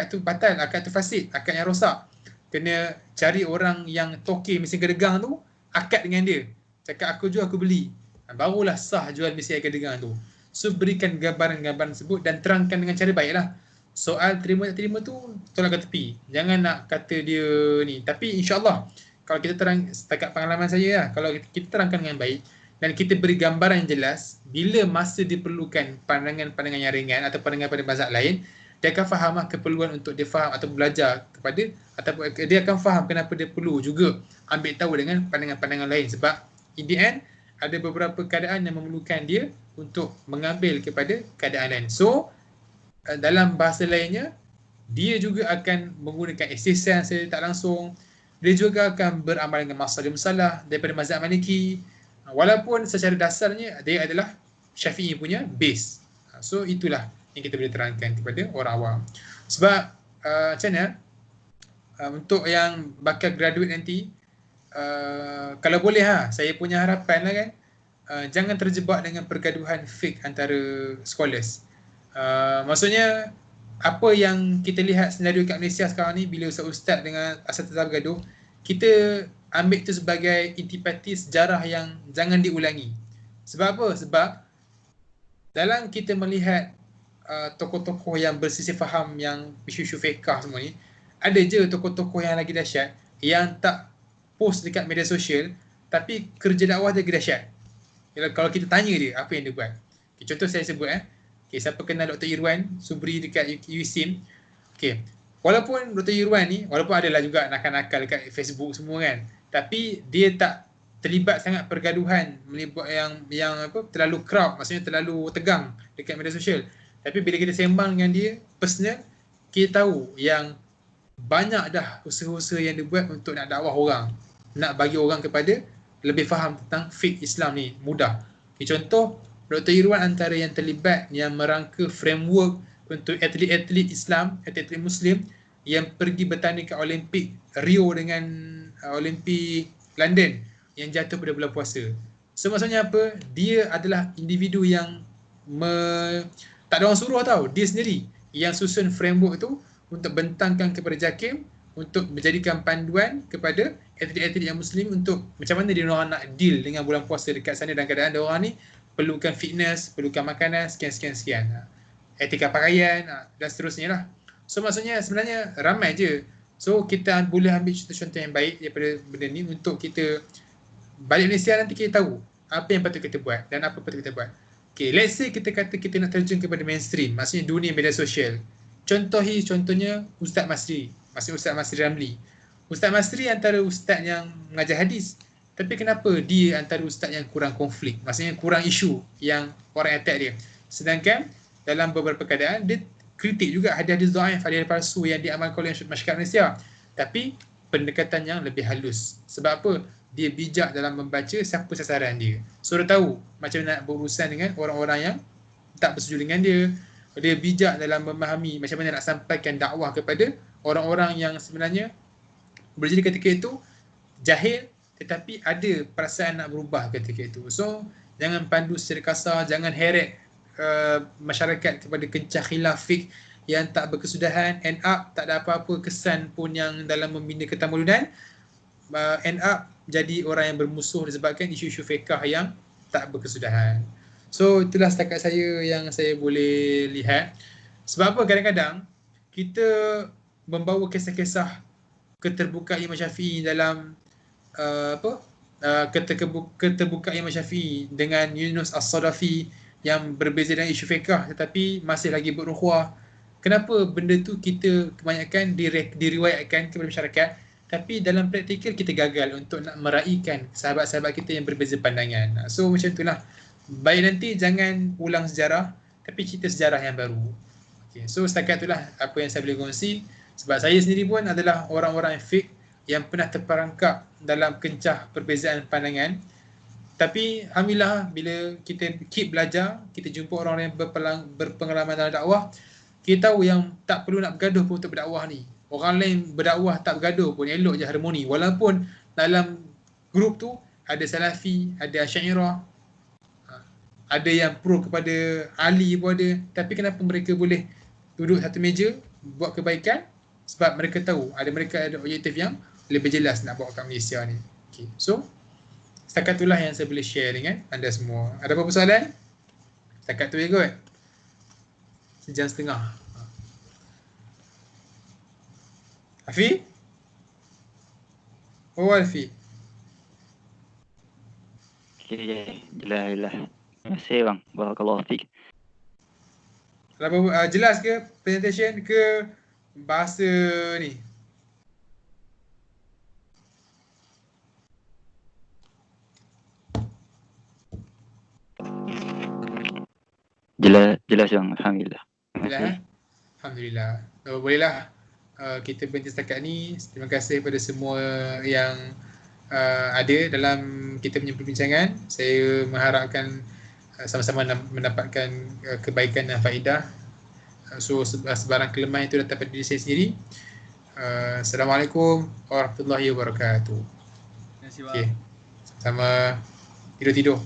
tu batal, akad tu fasid, akad yang rosak. Kena cari orang yang tokeh mesin gergang tu, akad dengan dia. Cakap aku jual, aku beli. Barulah sah jual mesin air gergang tu. So berikan gambaran-gambaran tersebut dan terangkan dengan cara baiklah. Soal terima tak terima tu tolak ke tepi. Jangan nak kata dia ni. Tapi insyaAllah kalau kita terang, setakat pengalaman saya lah, kalau kita terangkan dengan baik dan kita beri gambaran yang jelas, bila masa diperlukan pandangan-pandangan yang ringan atau pandangan-pandangan mazhab lain, dia akan faham lah keperluan untuk dia faham atau belajar kepada, ataupun dia akan faham kenapa dia perlu juga ambil tahu dengan pandangan-pandangan lain. Sebab in the end ada beberapa keadaan yang memerlukan dia untuk mengambil kepada keadaan lain. So dalam bahasa lainnya, dia juga akan menggunakan istihsan secara tak langsung. Dia juga akan beramal dengan masalah masalah daripada mazhab Maliki. Walaupun secara dasarnya dia adalah Syafi'i punya base. So itulah yang kita boleh terangkan kepada orang awam. Sebab macam mana, untuk yang bakal graduate nanti, kalau boleh saya punya harapan lah kan, jangan terjebak dengan pergaduhan fake antara scholars. Maksudnya apa yang kita lihat senario kat Malaysia sekarang ni, bila ustaz-ustaz dengan asatizah bergaduh, kita ambil tu sebagai intipati sejarah yang jangan diulangi. Sebab apa? Sebab dalam kita melihat tokoh-tokoh yang bersisih faham yang isu-isu fiqah semua ni, ada je tokoh-tokoh yang lagi dahsyat yang tak post dekat media sosial tapi kerja dakwah dia lagi dahsyat. Kalau kita tanya dia apa yang dia buat. Contoh saya sebut siapa kenal Dr. Irwan Subri dekat UISIM. Walaupun Dr. Irwan ni, walaupun adalah juga nakal-nakal dekat Facebook semua kan, tapi dia tak terlibat sangat pergaduhan yang terlalu crowd, maksudnya terlalu tegang dekat media sosial. Tapi bila kita sembang dengan dia personal, kita tahu yang banyak dah usaha-usaha yang dia buat untuk nak dakwah orang, nak bagi orang kepada lebih faham tentang fiqh Islam ni mudah. Contoh Dr. Irwan antara yang terlibat yang merangka framework untuk atlet-atlet Islam, atlet-atlet Muslim yang pergi bertanding ke Olimpik Rio dengan Olimpik London yang jatuh pada bulan puasa. So maksudnya apa? Dia adalah individu yang tak ada orang suruh tau. Dia sendiri yang susun framework tu untuk bentangkan kepada JAKIM untuk menjadikan panduan kepada atlet-atlet yang Muslim untuk macam mana dia orang nak deal dengan bulan puasa dekat sana dan keadaan dia orang ni perlukan fitness, perlukan makanan, sekian. Etika pakaian dan seterusnya lah. So maksudnya sebenarnya ramai je. So kita boleh ambil contoh-contoh yang baik daripada benda ni untuk kita balik Malaysia nanti kita tahu apa yang patut kita buat dan apa patut kita buat. Let's say kita kata kita nak terjun kepada mainstream, maksudnya dunia media sosial. Contohnya Ustaz Masri, maksudnya Ustaz Masri Ramli. Ustaz Masri antara ustaz yang mengajar hadis. Tapi kenapa dia antara ustaz yang kurang konflik? Maksudnya kurang isu yang orang attack dia. Sedangkan dalam beberapa keadaan dia kritik juga hadis-hadis dhaif, hadis palsu yang diamalkan oleh masyarakat Malaysia. Tapi pendekatan yang lebih halus. Sebab apa? Dia bijak dalam membaca siapa sasaran dia. So dia tahu macam mana nak berurusan dengan orang-orang yang tak bersetuju dengan dia. Dia bijak dalam memahami macam mana nak sampaikan dakwah kepada orang-orang yang sebenarnya boleh jadi ketika itu jahil tetapi ada perasaan nak berubah ketika itu. So jangan pandu secara kasar, jangan heret masyarakat kepada kencah khilaf fiqh yang tak berkesudahan, end up tak ada apa-apa kesan pun yang dalam membina ketamaddunan, end up jadi orang yang bermusuh disebabkan isu-isu fiqh yang tak berkesudahan. So itulah setakat saya yang saya boleh lihat. Sebab apa kadang-kadang kita membawa kisah-kisah keterbukaan Imam Syafi'i dalam keterbukaan Imam Syafi'i dengan Yunus As-Sadafi yang berbeza dengan isu fiqh tetapi masih lagi berukhuwah. Kenapa benda tu kita kebanyakan diriwayatkan kepada masyarakat tapi dalam praktikal kita gagal untuk nak meraihkan sahabat-sahabat kita yang berbeza pandangan. So macam itulah. Baik nanti jangan ulang sejarah tapi cerita sejarah yang baru. So setakat itulah apa yang saya boleh kongsi. Sebab saya sendiri pun adalah orang-orang fiqh, yang pernah terperangkap dalam kencah perbezaan pandangan. Tapi alhamdulillah bila kita keep belajar, kita jumpa orang yang berpengalaman dalam dakwah, kita tahu yang tak perlu nak bergaduh pun untuk berdakwah ni. Orang lain berdakwah tak bergaduh pun elok je harmoni. Walaupun dalam grup tu ada Salafi, ada Asy'ariyah, ada yang pro kepada Ali pun ada. Tapi kenapa mereka boleh duduk satu meja buat kebaikan? Sebab mereka tahu mereka ada objektif yang lebih jelas nak bawa kat Malaysia ni. Okay. So setakat itulah yang saya boleh share dengan anda semua. Ada apa-apa soalan? Setakat tu je kot. Sejam setengah. Afi? Oh Alfi. Okay, jelas. Terima kasih bang. Barakallahu fiik. Jelas ke presentation ke bahasa ni? Jelas bang. Alhamdulillah. Jelas. Alhamdulillah. Bolehlah kita berhenti setakat ni. Terima kasih kepada semua yang ada dalam kita punya perbincangan. Saya mengharapkan sama-sama mendapatkan kebaikan dan faedah. So sebarang kelemahan itu datang pada diri saya sendiri. Assalamualaikum warahmatullahi wabarakatuh. Terima kasih bang. Okay. Sama tidur-tidur.